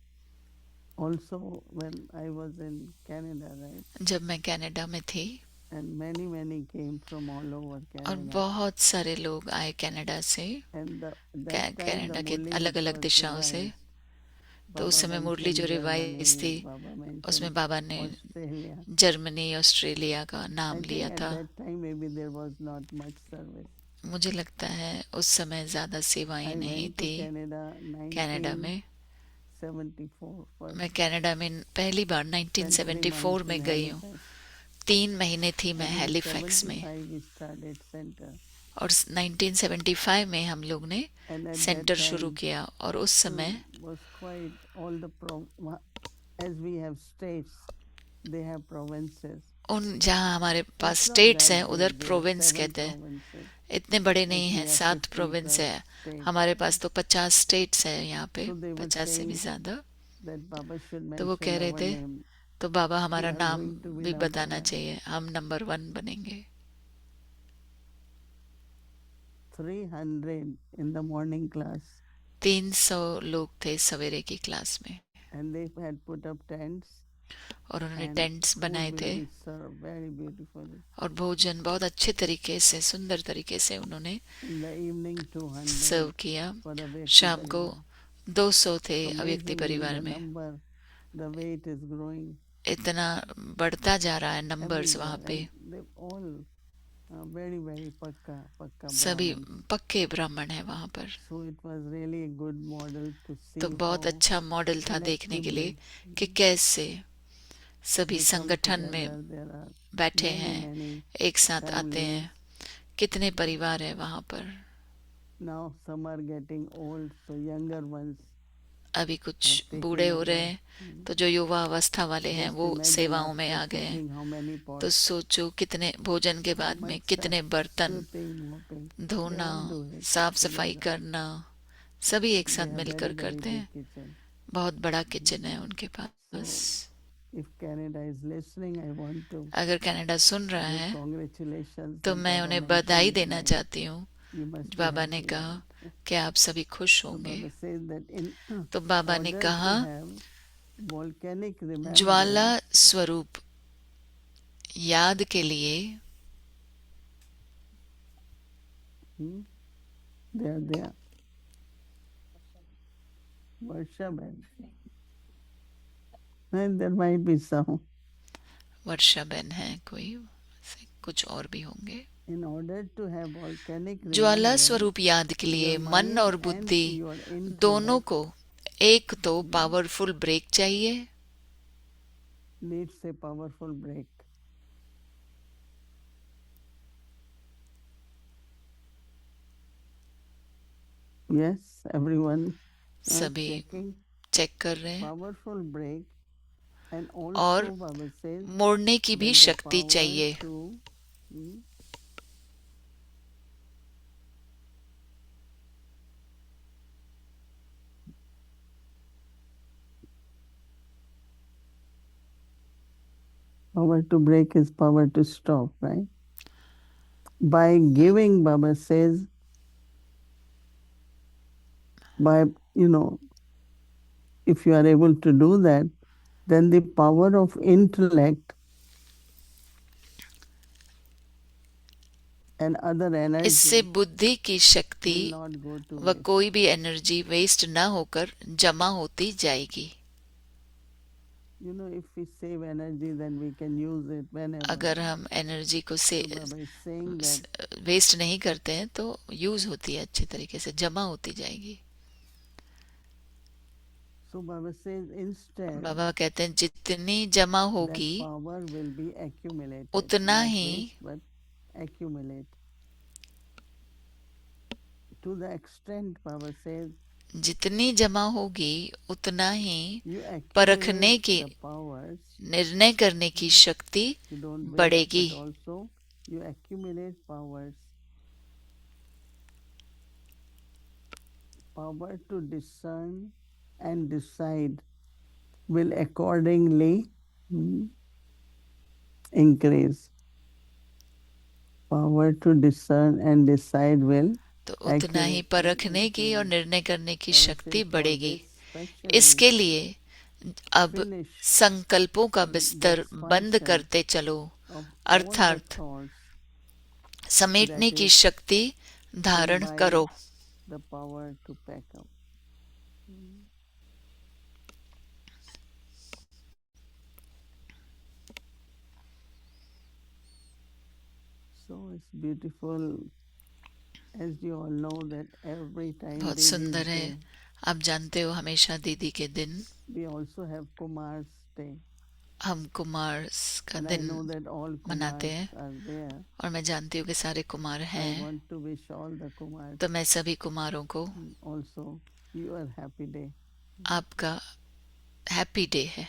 also when I was in Canada, right? जब मैं कनाडा में थी And many came from all over और Canada. बहुत सारे लोग आए कनाडा से, And that time Canada the के Murli अलग अलग was दिशाओं से। revised. तो उस समय मुरली जो रिवाइज थी Baba mentioned उसमें बाबा ने Australia. जर्मनी ऑस्ट्रेलिया का I नाम think लिया at था। that time maybe there was not much service. मुझे लगता है उस समय ज्यादा सेवाएं I नहीं went to थी Canada कनाडा में। 1974 for मैं कनाडा में पहली बार 1974 में गई हूँ। 3 महीने थी मैं हैलिफैक्स में 1975 we started center. और 1975 में हम लोग ने And at सेंटर that शुरू time, किया और उस समय was quite all the as we have states, they have provinces. उन जहाँ हमारे पास It's not स्टेट्स that हैं big, उधर there are प्रोविंस 7 कहते हैं। provinces. इतने बड़े नहीं Like we हैं, have 7 50 प्रोविंस plus है। states. हमारे पास तो 50 स्टेट्स हैं यहाँ पे, So they were 50 से भी saying ज्यादा। that Baba should तो वो कह mention रहे our थे name. तो बाबा हमारा We are नाम going to be भी number बताना one. चाहिए, हम नंबर 1 बनेंगे। 300 in the morning class. 300 लोग थे सवेरे की क्लास में And they had put up tents. और उन्होंने And टेंट्स food बनाए will थे be served very beautifully. और भोजन बहुत अच्छे तरीके से, सुंदर तरीके से उन्होंने In the evening 200 सर्व किया। for the Vyakti शाम को Parivar. 200 थे अव्यक्ति Amazingly, परिवार the में। number, the weight is growing इतना बढ़ता जा रहा है नंबर्स everywhere. वहाँ पे। And they all very pakka सभी Brahmins. पक्के ब्राह्मण हैं वहाँ पर। So it was really a good model to see तो बहुत how अच्छा मॉडल था देखने के लिए collectively कि कैसे सभी they come संगठन together. में There are बैठे many, हैं, many एक साथ आते हैं। families. कितने परिवार हैं वहाँ पर। Now some are getting old, so younger ones अभी कुछ have taken बूढ़े हो रहे over. हैं तो जो युवा अवस्था वाले हैं Just वो imagine सेवाओं में after आ गए हैं। cooking how many तो pots, सोचो कितने भोजन के बाद में कितने बर्तन sweeping, mopping. धोना, They all do it साफ सफाई together. करना, सभी एक They साथ have मिलकर very करते हैं। big kitchen. बहुत बड़ा किचन है उनके पास। So if Canada is listening, I want to अगर कनाडा सुन रहा give है congratulations. तो that मैं Baba उन्हें mentioned बधाई it देना like, चाहती हूँ। you must be बाबा ने happy, कहा right? कि आप सभी खुश So होंगे। Baba says that in तो बाबा ने order कहा to have volcanic Jwala remembrance, स्वरूप याद के लिए there. Varsha Ben. And there might be some. वर्षा बहन है कोई, कुछ और भी होंगे। In order to have volcanic Jwala remembrance, स्वरूप याद के लिए your मन mind और and बुद्धि your दोनों intellect को एक तो पावरफुल ब्रेक चाहिए, needs a powerful break. Yes, everyone सभी checking चेक कर रहे हैं। powerful break, and और also Baba says मोड़ने की भी that the शक्ति power चाहिए। to power to break is power to stop, right? By giving, Baba says, by, if you are able to do that, then the power of intellect and other इससे energy बुद्धि की शक्ति will not go to व waste. कोई भी energy waste न होकर जमा होती जाएगी। If we save energy, then we can use it whenever. अगर हम एनर्जी को से So Baba is saying that waste नहीं करते हैं तो यूज होती है, अच्छे तरीके से जमा होती जाएगी। So Baba says instead बाबा कहते हैं जितनी जमा that होगी power will be accumulated, उतना not he waste, but accumulate. To the extent, Baba says, जितनी जमा होगी उतना ही you परखने accumulate की, the powers, निर्णय करने की शक्ति you don't waste, बढ़ेगी। but also you accumulate powers. Power to discern and decide will accordingly increase. Power to discern and decide will तो उतना ही accurately परखने की और increase. निर्णय करने की Baba शक्ति says, for बढ़ेगी। this special इसके लिए अब finish संकल्पों का the बिस्तर बंद expansion करते चलो, of all the अर्थात thoughts समेटने that की is शक्ति धारण करो। the power to pack up. So it's beautiful, as you all know that every time बहुत Deidi's सुंदर है। day, आप जानते हो हमेशा दीदी के दिन we also have Kumar's day. हम कुमार का And I दिन know that all मनाते Kumars हैं are there. और मैं जानती हूँ कि सारे कुमार I हैं, want to wish all the Kumars तो मैं सभी कुमारों को also your happy day. आपका हैप्पी डे है।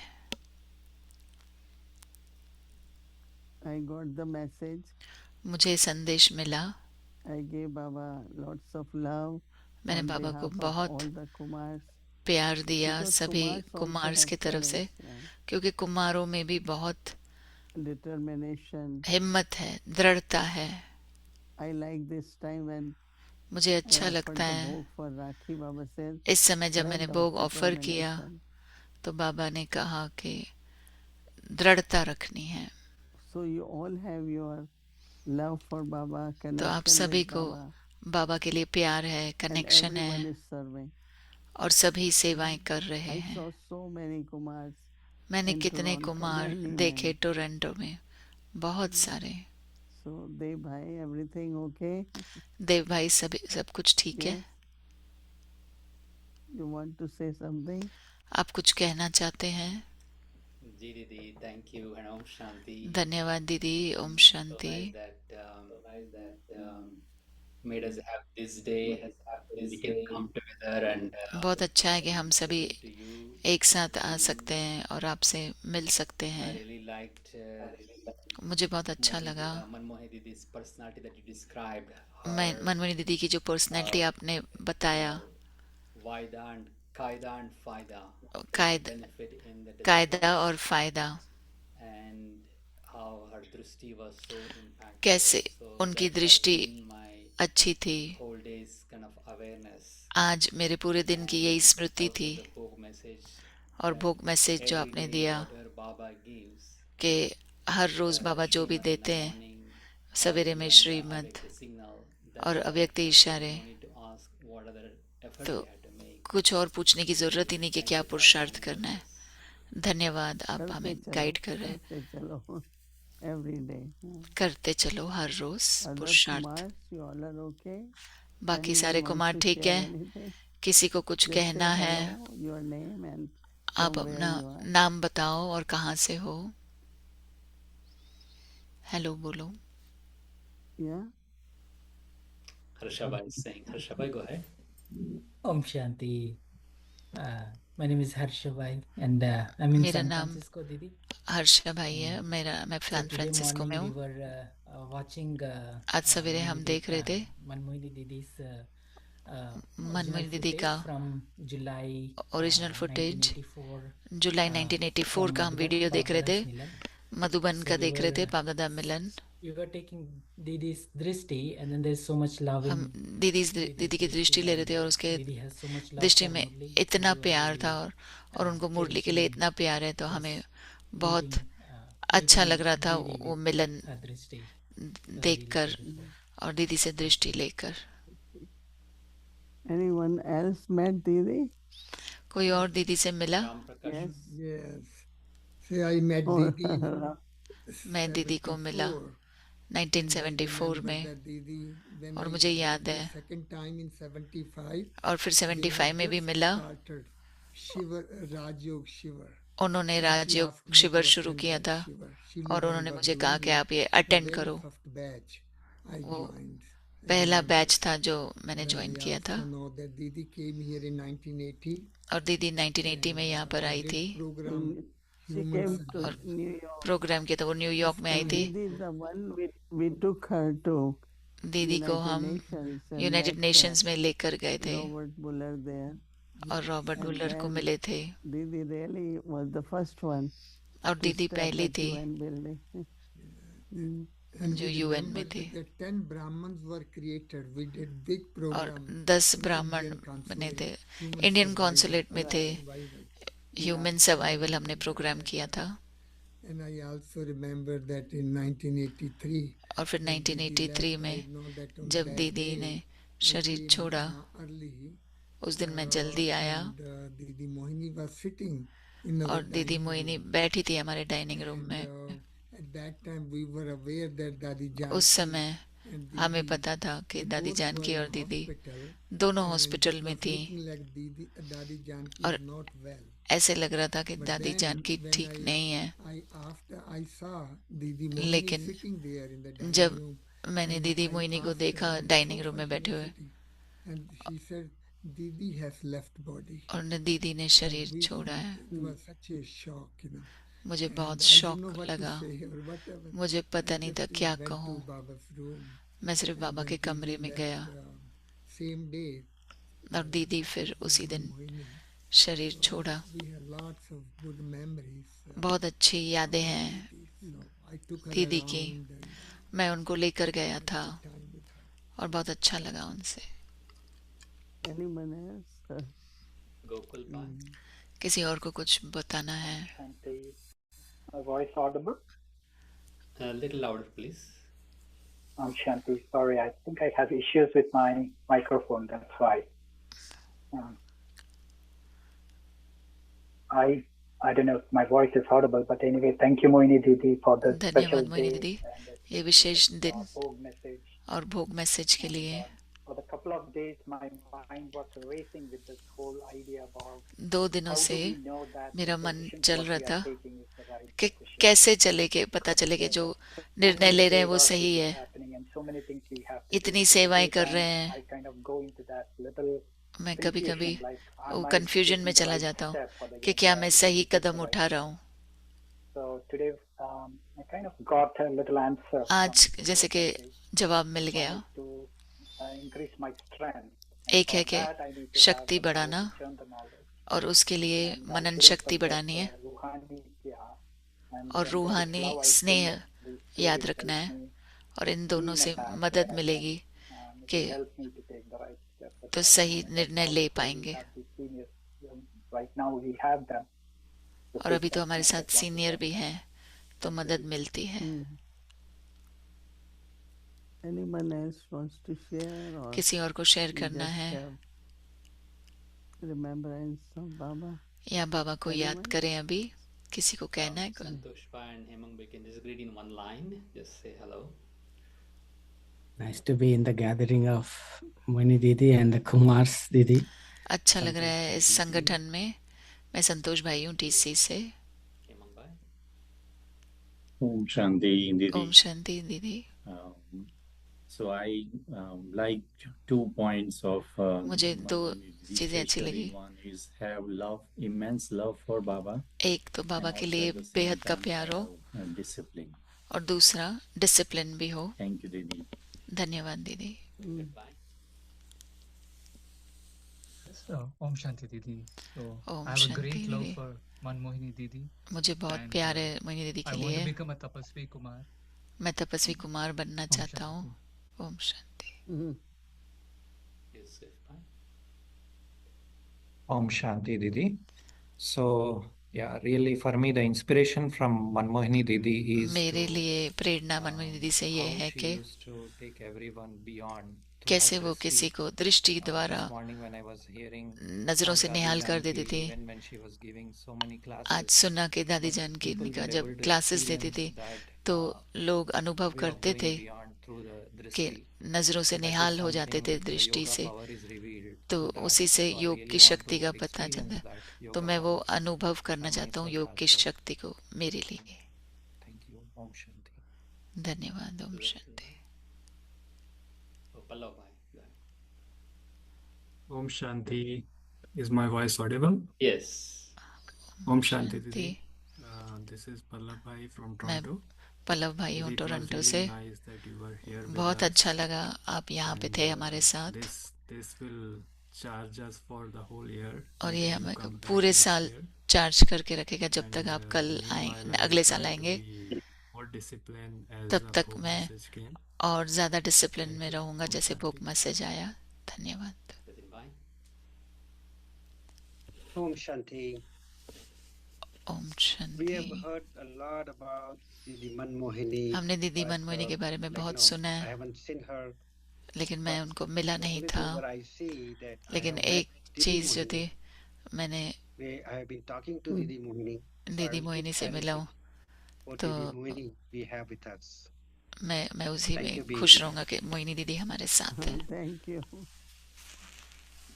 I got the message. मुझे संदेश मिला, I gave Baba lots of love मैंने on बाबा को behalf of बहुत all the Kumars. प्यार दिया Because सभी Kumars also कुमार्स have की तरफ से, courage, right? क्योंकि कुमारों में भी बहुत Determination. हिम्मत है, दृढ़ता है। I like this time when मुझे I अच्छा offered लगता the है bhog for Rakhi. Baba said, इस समय जब मैंने "Strength भोग of ऑफर किया determination." तो बाबा ने कहा कि दृढ़ता रखनी है। So you all have your love for Baba, तो आप connection सभी with को Baba, बाबा के लिए प्यार है, and कनेक्शन everyone है is serving. और सभी सेवाएं कर रहे I हैं। saw so many Kumars मैंने in कितने Toronto, कुमार many, देखे many. टोरंटो में, बहुत सारे। So Dev bhai, everything okay? देव भाई सब कुछ ठीक है? Yes. You want to say something? आप कुछ कहना चाहते हैं? जी दीदी, thank you and Om Shanti. धन्यवाद दीदी, ओम So Shanti. nice that made us have this day. We can come together and बहुत अच्छा है कि हम सभी listen to you. एक साथ आ सकते हैं और आपसे मिल सकते I हैं। really liked मुझे बहुत अच्छा लगा Manmohi Didi's personality that you described. मैं मनमोहनी दीदी की जो पर्सनैलिटी आपने बताया, Vaida and Kaida and Faida. Benefit in the कायदा और फायदा, and how her drishti was so impactful. कैसे So उनकी that has दृष्टि been my अच्छी थी। whole day's kind of awareness. आज मेरे पूरे दिन की यही स्मृति Also थी। the Bhog message और भोग मैसेज जो every आपने day दिया whatever Baba gives. कि हर रोज बाबा जो भी Shrimad in the देते हैं, morning, सवेरे में and Shrimad awake the signal, that और अव्यक्त इशारे, no need to ask what other effort तो we had to make. कुछ और पूछने की जरूरत ही नहीं कि क्या पुरुषार्थ करना है। धन्यवाद, आप करते हमें चलो, गाइड कर रहे हैं। करते चलो. every day. करते चलो हर रोज Other पुरुषार्थ। Kumars, you all are okay? बाकी Anyone सारे wants कुमार to ठीक share है? anything? किसी को कुछ Just say कहना है? hello, your name and आप from where अपना you are. नाम बताओ और कहाँ से हो। हेलो बोलो। Yeah. Harshabhai is saying. Harshabhai, go ahead. Om Shanti. My name is Harshabhai and I'm in मेरा San नाम Francisco, Didi. हर्षा भाई है। मैं So सैन today फ्रांसिस्को में morning we हूँ। were watching आज सवेरे हम देख रहे थे Manmohini Didi's मनमोहनी original दीदी footage का from July original footage 1984 July 1984 from का हम Madhuban, वीडियो देख रहे थे। Bapdada's Milan. मधुबन So का we देख रहे थे, were बाबदादा Milan. we were taking Didi's drishti and then there's so much love हम in दीदी की दृष्टि ले रहे थे और उसके Didi has so much love दृष्टि for में Murli. इतना We were प्यार था really और उनको मुरली के लिए cherishing इतना प्यार है, तो this हमें बहुत meeting, अच्छा meeting लग रहा था Didi वो with मिलन her drishti. देखकर Really beautiful. और दीदी से दृष्टि लेकर। Anyone else met Didi? कोई और दीदी से मिला? Ram Prakash. Yes. Yes. See, I met Oh, Didi in मैं दीदी को मिला 74. And I 1974 remember में, that Didi, then और I मुझे met याद the है। second time in 75. और फिर They 75 had में भी just मिला। started Shiva, Rajyog Shiva. उन्होंने And she Rajyoga asked me to शिविर शुरू attend किया that था Shiva. She और उन्होंने was मुझे कहा doing कि it. आप ये The अटेंड very करो। first batch I वो joined. I पहला remember. बैच था जो मैंने Then ज्वाइन I किया था। also know that Didi came here in 1980. और दीदी 1980 में यहाँ पर आई did थी program She Humans came and to और New York. प्रोग्राम किया था। वो न्यूयॉर्क में आई थी। Didi is the one we took her to दीदी को United हम Nations and United met Nations में लेकर गए थे Robert Buller there. और रॉबर्ट And वुलर को then मिले थे। Didi really was the first one और to दीदी start पहली that थी UN building. Mm. And जो we यूएन remember में थी। that 10 Brahmins were created. We did big और program 10 in ब्राह्मण Indian बने थे। consulate, human Indian survival, consulate में थे। survival. ह्यूमन सर्वाइवल हमने प्रोग्राम किया था। And I also remember that in 1983, और फिर when Didi 1983 left, में I know that on जब that दीदी day, ने I शरीर came छोड़ा, early, उस दिन मैं जल्दी आया and Didi Mohini was sitting in our और दीदी dining मोहिनी room. बैठी थी हमारे डाइनिंग रूम And में। at that time we were aware that Dadi उस Janki समय and हमें Didi, पता था कि they दादी both जानकी were और in दीदी hospital, दोनों and हॉस्पिटल it में was थी looking like Dadi Janki और is not well. ऐसे लग रहा था कि But दादी then जानकी when ठीक नहीं है। after I saw Didi Mohini लेकिन sitting there in the dining जब room, मैंने and दीदी I मोहिनी को asked देखा her on the dining room sofa में she बैठे was हुए sitting, and she said Didi has left body. और दीदी ने And शरीर we छोड़ा है। it was such a shock, you know. मुझे And बहुत I didn't शौक know what to लगा। say or whatever. मुझे पता I नहीं था just क्या went कहूँ। to Baba's room, मैं सिर्फ and बाबा then के Didi कमरे में left, गया same day. और दीदी फिर उसी दिन Mohini. शरीर So छोड़ा। we have lots of good memories. बहुत अच्छी यादें हैं So I took her दीदी की। around and मैं उनको लेकर गया था time with her. और बहुत अच्छा लगा उनसे। Anyone else? Gokul Pai. किसी और को कुछ बताना है? My voice audible? A little louder, please. I'm Shanti. Sorry, I think I have issues with my microphone. That's why. Um, I don't know if my voice is audible, but anyway, thank you, Mohini Didi, for the special धन्यवाद Mohini day दीदी, and the ये विशेष दिन Bhog message. और भोग message के लिए। For the couple of days, my mind was racing with this whole idea about 2 दिनों how do से we know that मेरा the मन decision चल what रहा we था are taking is the right कि decision. कैसे चले के पता चले कि जो निर्णय ले रहे हैं वो सही है। Happening and so many things we have to इतनी do. सेवाएं कर And रहे हैं, I kind of go into that little मैं कभी कभी confusion, like, वो am I कंफ्यूजन में taking the चला right जाता हूँ step for the कि young क्या guy? मैं सही Is this Kadam the right उठा रहा हूँ। So today, I kind of got a little answer आज from जैसे this कि message. जवाब मिल One गया। is to increase my strength. And एक for है कि that, I need to have शक्ति the बढ़ाना knowledge, churn the knowledge. और उसके लिए And I मनन couldn't शक्ति forget बढ़ानी है रूहानी प्यार. And और when there is रूहानी love, I स्नेह think these two याद will रखना help है me और इन दोनों be in से a path मदद ahead, मिलेगी and it कि will help me to take the right step. That's तो why I सही know that निर्णय all ले before we पाएंगे। have these seniors, right now we have them. The और अभी तो system हमारे that साथ wants to सीनियर help. भी हैं तो मदद मिलती है। Anyone else wants to share or किसी और को शेयर we करना just है have remembrance of Baba? या बाबा को याद Anyone? करें अभी? किसी को कहना है? Santosh Bhai and Hemang, we can just greet in one line. Just say hello. Nice to be in the gathering of Moini Didi and the Kumars Didi. अच्छा लग रहा है इस संगठन में. मैं संतोष भाई हूँ TC से. Hemang Bhai. Om Shanti Didi. Om Shanti दीदी. So I like 2 points of मुझे दो Didi चीजें अच्छी especially. लगी. One is have love, immense love for Baba, एक तो बाबा and के also लिए at the same बेहद का time प्यार हो, have discipline. और दूसरा डिसिप्लिन भी हो. Thank you, Didi. धन्यवाद दीदी. So, Om Shanti Didi. So, Om I have a Shanti great love Didi. for Manmohini Didi. मुझे बहुत And प्यार है मोहिनी दीदी I के want to लिए. become a Tapasvi Kumar. मैं तपस्वी कुमार बनना Om चाहता Shanti. हूँ. Om Shanti. Yusuf Bhai. Om Shanti Didi. So, yeah, really for me, the inspiration from Manmohini Didi is मेरे to लिए प्रेरणा मनमोहनी दीदी से ये how है she कि used to take everyone beyond through कैसे her वो किसी dristy. को दृष्टि द्वारा This morning when I was hearing नजरों से Dadi निहाल कर Janki, देती थी. even when she was giving so many आज classes, सुना कि दादी जान की people इनका were जब able to क्लासेस देती experience थी that तो लोग अनुभव way of करते थे going beyond through the कि dristy. नजरों से That is निहाल हो जाते थे something the दृष्टि yoga से. power is revealed तो through that. उसी से So I योग really की want शक्ति to का पता experience चलता है. that तो yoga मैं वो power अनुभव करना for चाहता हूँ myself योग की as well. शक्ति को मेरे लिए. Thank you. Om Shanti. धन्यवाद. Om Shanti. Oh, Pallav Bhai. Go ahead. Om Shanti. Is my voice audible? Yes. Om Shanti Shanti. Didi. This is Pallab Bhai from मैं Toronto. पल्लव भाई हूँ Didi, it was Toronto really से. nice that you were here with बहुत us. अच्छा लगा आप यहाँ पे And थे हमारे साथ. this will charge us for the whole year और ये until you हमें come back पूरे next साल year. चार्ज करके रखेगा जब तक And आप कल meanwhile, आए I अगले will साल try to आएंगे. be more disciplined as तब तक Bhog मैं message came. और ज़्यादा डिसिप्लिन में Thank you. रहूँगा Om जैसे भोग Shanti. मैसेज आया. धन्यवाद. Nitin Bhai. Om Shanti. Om We have Shanti. heard a lot about Didi Manmohini, हमने दीदी but मनमोहिनी के बारे में like बहुत you know, सुना I है, haven't seen her. लेकिन मैं But उनको मिला the नहीं only था. thing what I see that I लेकिन have एक met Didi चीज़ जो थी, Mohini, मैंने I have been talking to Didi Mohini, so I दीदी will keep मोहिनी से sharing मिला हूँ. what तो Didi Mohini we have with us. मैं उसी Thank you, में Biji. खुश रहूँगा कि मोहिनी दीदी हमारे साथ है. Thank you.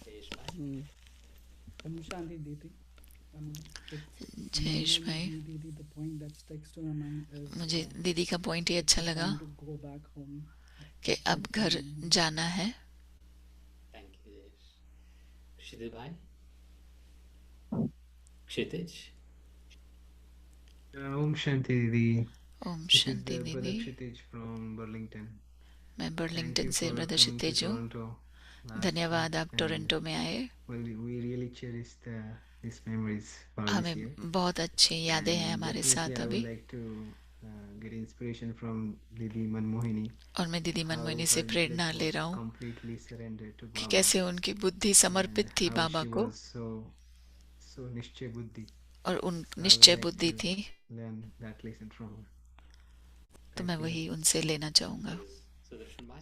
Jayesh Bhai. Om Shanti Didi. Jayesh भाई, Didi, the point that sticks to my mind is मुझे दीदी का पॉइंट ये अच्छा लगा time to go back home. कि अब घर जाना है. Thank you, Jayesh. Kshitij Bhai. Kshitij. Om Shanti Didi. Om This is Shanti brother Didi. Kshitij from Burlington. मैं Thank बर्लिंगटन you से for brother coming to Kshitij हूँ. Toronto last धन्यवाद week, आप and टोरंटो में आए. we really cherish these memories for this हमें year. बहुत अच्छी यादें हैं And हमारे साथ definitely I अभी. would like to get inspiration from Didi Manmohini. और मैं दीदी How मनमोहिनी से her प्रेरणा intellect ले was रहा हूँ completely surrendered to कि Baba, कैसे उनकी बुद्धि and समर्पित थी how बाबा she को, was so निश्चय बुद्धि. और उन So I would निश्चय like बुद्धि to थी. learn that lesson from her. तो मैं Thank you. वही उनसे लेना चाहूँगा. Sudarshan Bhai.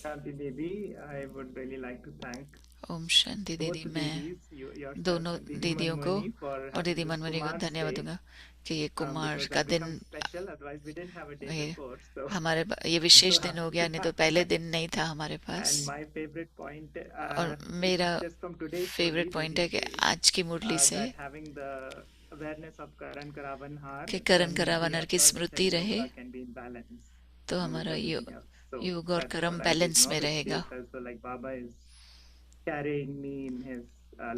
Shanti Devi, I would really like to thank Om Shanti both दीदी. the मैं Didis, yourself दोनों and Didi दीदियों को Manmohini for और having दीदी this मनमोहिनी को Kumar's धन्यवाद Day, दूंगा कि ये कुमार because का that दिन becomes special. Otherwise, we didn't have a day ये before. So ये विशेष so दिन हो happy गया, to नहीं तो have पहले that. दिन नहीं था हमारे पास. And my favorite point और is मेरा just from today's favourite Murli point है Didi कि says आज की मुरली से that having the awareness of Karan Karavanhar कि करण and करावनर the की efforts स्मृति and रहे yoga can be in balance तो with हमारा everything else. So योग और that's कर्म what I did balance now, में which रहेगा. feels also like Baba is carrying me in his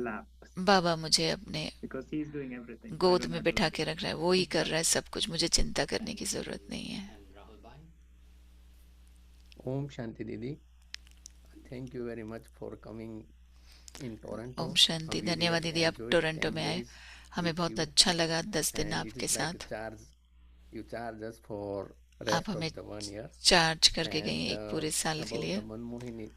lap बाबा मुझे अपने because he's doing everything. I गोद don't में have to बिठा के रख रहा है, वो ही कर रहा है सब कुछ, मुझे चिंता करने की जरूरत नहीं है. And Rahul Bhai. Om Shanti Didi. Thank you very much for coming in Toronto. Om Shanti. We धन्यवाद really दीदी, आप enjoyed टोरंटो 10 में आए. days हमें with बहुत you. अच्छा लगा 10 दिन And it आपके is like साथ. you charge us for आप rest हमें of the 1 year. चार्ज करके गए And एक पूरे साल के about लिए. the Manmohini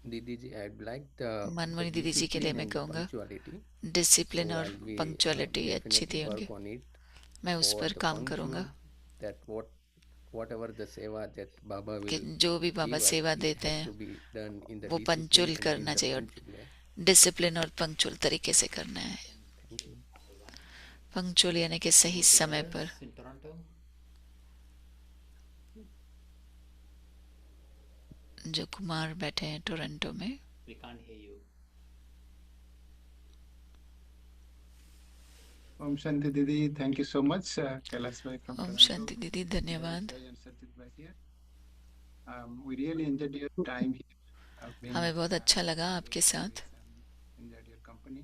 Didi ji, I'd like the Manmohini दीदी जी के लिए discipline मैं and कहूँगा punctuality. डिसिप्लिन So और I'll be पंक्चुअलिटी अच्छी definitely थी उनकी. work on it मैं उस for पर the काम करूँगा punctual that whatever the seva that Baba कि will जो भी बाबा give us, सेवा it देते has हैं to be done in the वो discipline पंक्चुअल and in करना the चाहिए और punctual way. डिसिप्लिन और पंक्चुअल तरीके से करना है. Thank you. पंक्चुअल यानी कि सही समय पर। In Toronto, जो कुमार बैठे हैं टोरंटो में। we can't hear you. Om Shanti Didi, thank you so much. Kailash Bhai from Om Toronto. शांति दीदी धन्यवाद। Jai and Sarjit Bhai here. We really enjoyed your time here. Being हमें बहुत अच्छा लगा आपके साथ, enjoyed your company.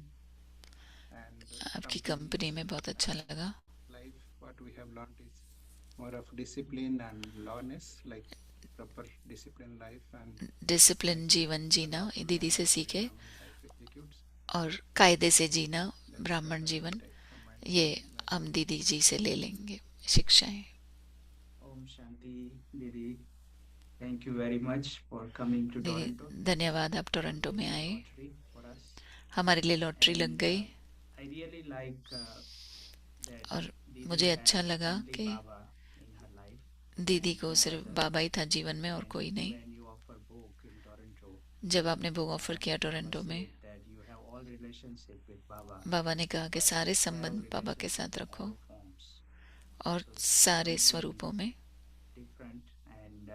And आपकी from company में बहुत अच्छा लगा। life, what we have learned is more of discipline and lawness, like proper discipline life and discipline जीवन जीना दीदी से सीखे, life executes. और कायदे से जीना ब्राह्मण जीवन, ये हम दीदी जी से ले लेंगे शिक्षाएं। Om Shanti Didi, thank you very much for coming to दीदी Toronto. धन्यवाद, आप टोरंटो में आए, Lottery for us. हमारे लिए लॉटरी लग गई। I really like that और Didi मुझे had अच्छा लगा only कि Baba in her life. दीदी को सिर्फ बाबा ही था जीवन में और कोई नहीं। When you offer book in Toronto, जब आपने भोग ऑफर किया टोरंटो में, that you have all relationship with Baba. बाबा ने कहा कि सारे संबंध बाबा के साथ रखो Forms और सारे स्वरूपों में। different and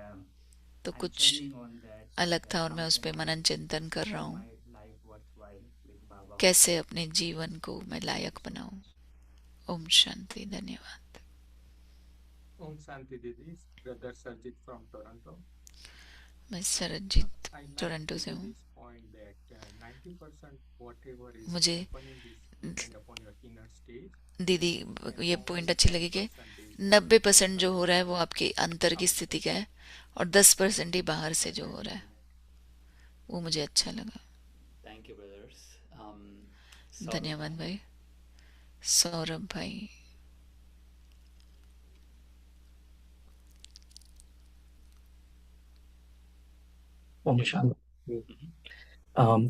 तो I'm कुछ churning on that. अलग था और मैं उस पर मनन चिंतन कर रहा हूँ, My life worthwhile with Baba. कैसे अपने जीवन को मैं लायक बनाऊं। ओम शांति, धन्यवाद। Om Shanti Didi, brother Sarjit from Toronto. मैं सरजीत I like टोरंटो से हूँ। Didi's point that 90% whatever is मुझे happening is depend upon your inner state. दीदी ये पॉइंट अच्छी लगी कि 90% जो हो रहा है वो आपके अंतर की स्थिति का है और 10% ही बाहर से जो हो रहा है, वो मुझे अच्छा लगा। Thank you, brothers. Saurabh. धन्यवाद भाई। सौरभ भाई। Om Shanti.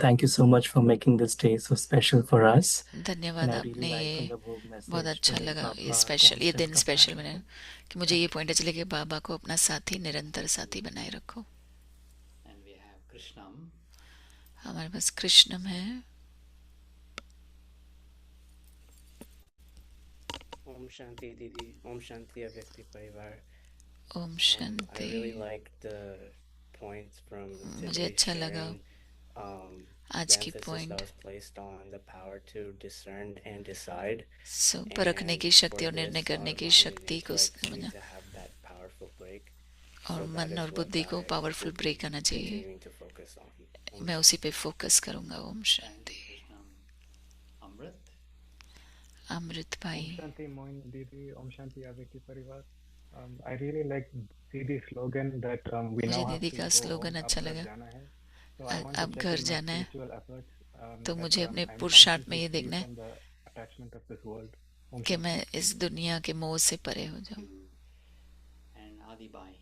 Thank you so much for making this day so special for us. धन्यवाद, And I really आपने like ये in the book message बहुत अच्छा where लगा, ये Baba स्पेशल, ये wants दिन us स्पेशल compassion. बना कि मुझे ये पॉइंट अच्छा लगे, बाबा को अपना साथी, निरंतर साथी बनाए रखो। And we have Krishnam. हमारे पास कृष्णम है। Om Shanti Didi, Om Shanti Avyakti Parivar. Om I Shanti. really like the points from मुझे today's अच्छा लगा sharing. आज The की emphasis point. that was placed on the power to discern and decide. सो परखने की And शक्ति for और निर्णय this, करने our की mind and शक्ति को intellect need समझना, to have that powerful break. और So that मन is और what बुद्धि को I powerful will be break करना चाहिए। continuing to focus on. Om मैं उसी पे फोकस करूंगा। ओम शांति। Amrit. अमृत भाई। Om Shanti Moin Didi, Om Shanti Aditi Parivar. I really like Didi's slogan that we मुझे now have दीदी to का go स्लोगन home, अच्छा अब घर लगा, जाना है. So I want to अब check घर in my जाना है, spiritual efforts तो that मुझे अपने I'm पुरुषार्थ में ये constantly free देखना है from the attachment of this world. Om कि Shanti. मैं इस दुनिया के मोह से परे हो जाऊं। And Adi Bai.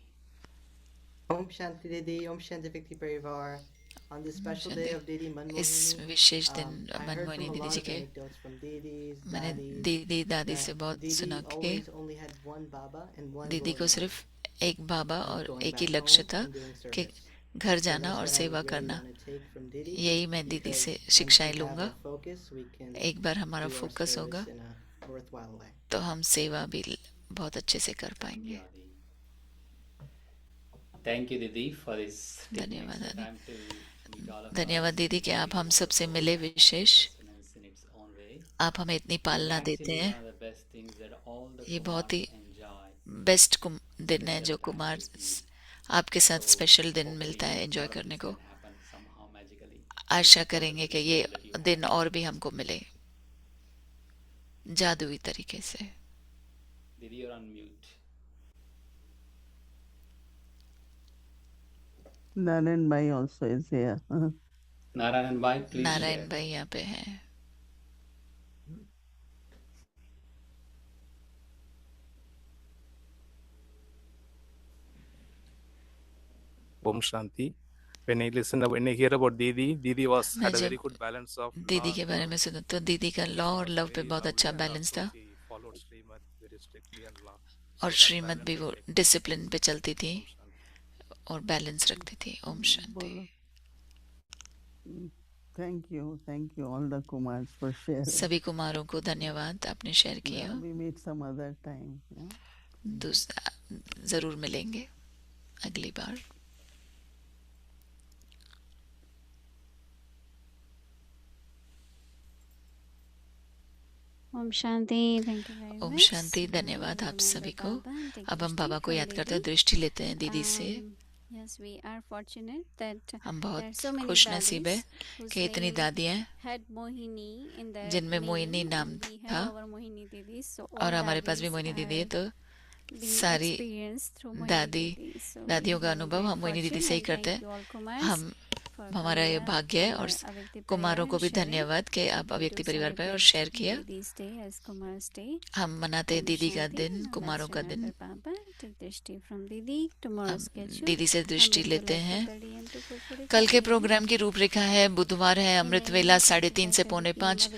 Om Shanti Didi, Om Shanti Vikti Parivar. On this special day of Didi इस Manmohini, विशेष दिन I heard Manmohini from a दीदी lot जी of के, anecdotes from Didis, मैंने Dadis, दीदी दादी से that बहुत Didi सुना कि always only had one Baba and one दीदी goal को in life. सिर्फ एक बाबा That was और going एक ही back लक्ष्य home था and doing कि service. घर So जाना that's और what I सेवा really करना। want to take from Didi, यही मैं दीदी because से once शिक्षाएं we have लूंगा। our focus, we can एक बार हमारा do our फोकस होगा service in a worthwhile way. तो हम सेवा भी बहुत अच्छे से कर पाएंगे। Thank you, Didi, for this taking धन्यवाद extra दादी। time to meet all of धन्यवाद us. दीदी कि आप हम सबसे मिले विशेष, Resonance in its own way. आप हमें इतनी पालना Actually, देते हैं। one of the best things that all the ये बहुत ही Kumars enjoy बेस्ट दिन है जो कुमार आपके साथ स्पेशल दिन मिलता है एंजॉय करने को। can happen somehow magically. आशा करेंगे कि ये दिन और भी हमको मिले जादुई तरीके से। Didi, you're on mute. Narayan Bhai also is here. Narayan Bhai, please Narayan share. भाई यहाँ पे हैं। Om Shanti. When I hear about Didi, Didi मैं had a जब very good balance of दीदी के बारे में सुना तो दीदी का लॉ और लव पे बहुत अच्छा बैलेंस था, she followed Srimad very strictly and law. और श्रीमत भी वो डिसिप्लिन पे चलती थी और बैलेंस रखती थी। Om Shanti. Thank you all the Kumars for sharing. सभी कुमारों को धन्यवाद, आपने शेयर किया। Yeah, we meet some other time. Yeah. जरूर मिलेंगे अगली बार। Om Shanti, thank you very much. Om Shanti, धन्यवाद आप सभी को। अब हम बाबा को याद करते हैं, दृष्टि लेते हैं दीदी से। हम बहुत खुश नसीब है कि इतनी दादियाँ जिनमें मोहिनी नाम था, और हमारे पास भी मोहिनी दीदी है, तो सारी दादियों का अनुभव हम मोहिनी दीदी से ही करते हैं। हमारा ये भाग्य है, और कुमारों को भी धन्यवाद कि आप अव्यक्ति परिवार पर और शेयर किया। हम मनाते हैं दीदी का दिन, कुमारों का दिन। दीदी से दृष्टि लेते हैं। कल के प्रोग्राम की रूपरेखा है, बुधवार है अमृत वेला 3:30 से 4:45,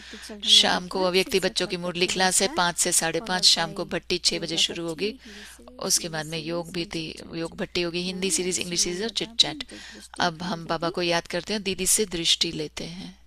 शाम को अव्यक्ति बच्चों की मुरली क्लास है 5 से 5:30, शाम को भट्टी 6 बजे शुरू होगी। उसके बाद में योग भी थी, योग भट्टी होगी, हिंदी सीरीज, इंग्लिश सीरीज और चिट चैट। अब हम बाबा को याद करते हैं, दीदी से दृष्टि लेते हैं।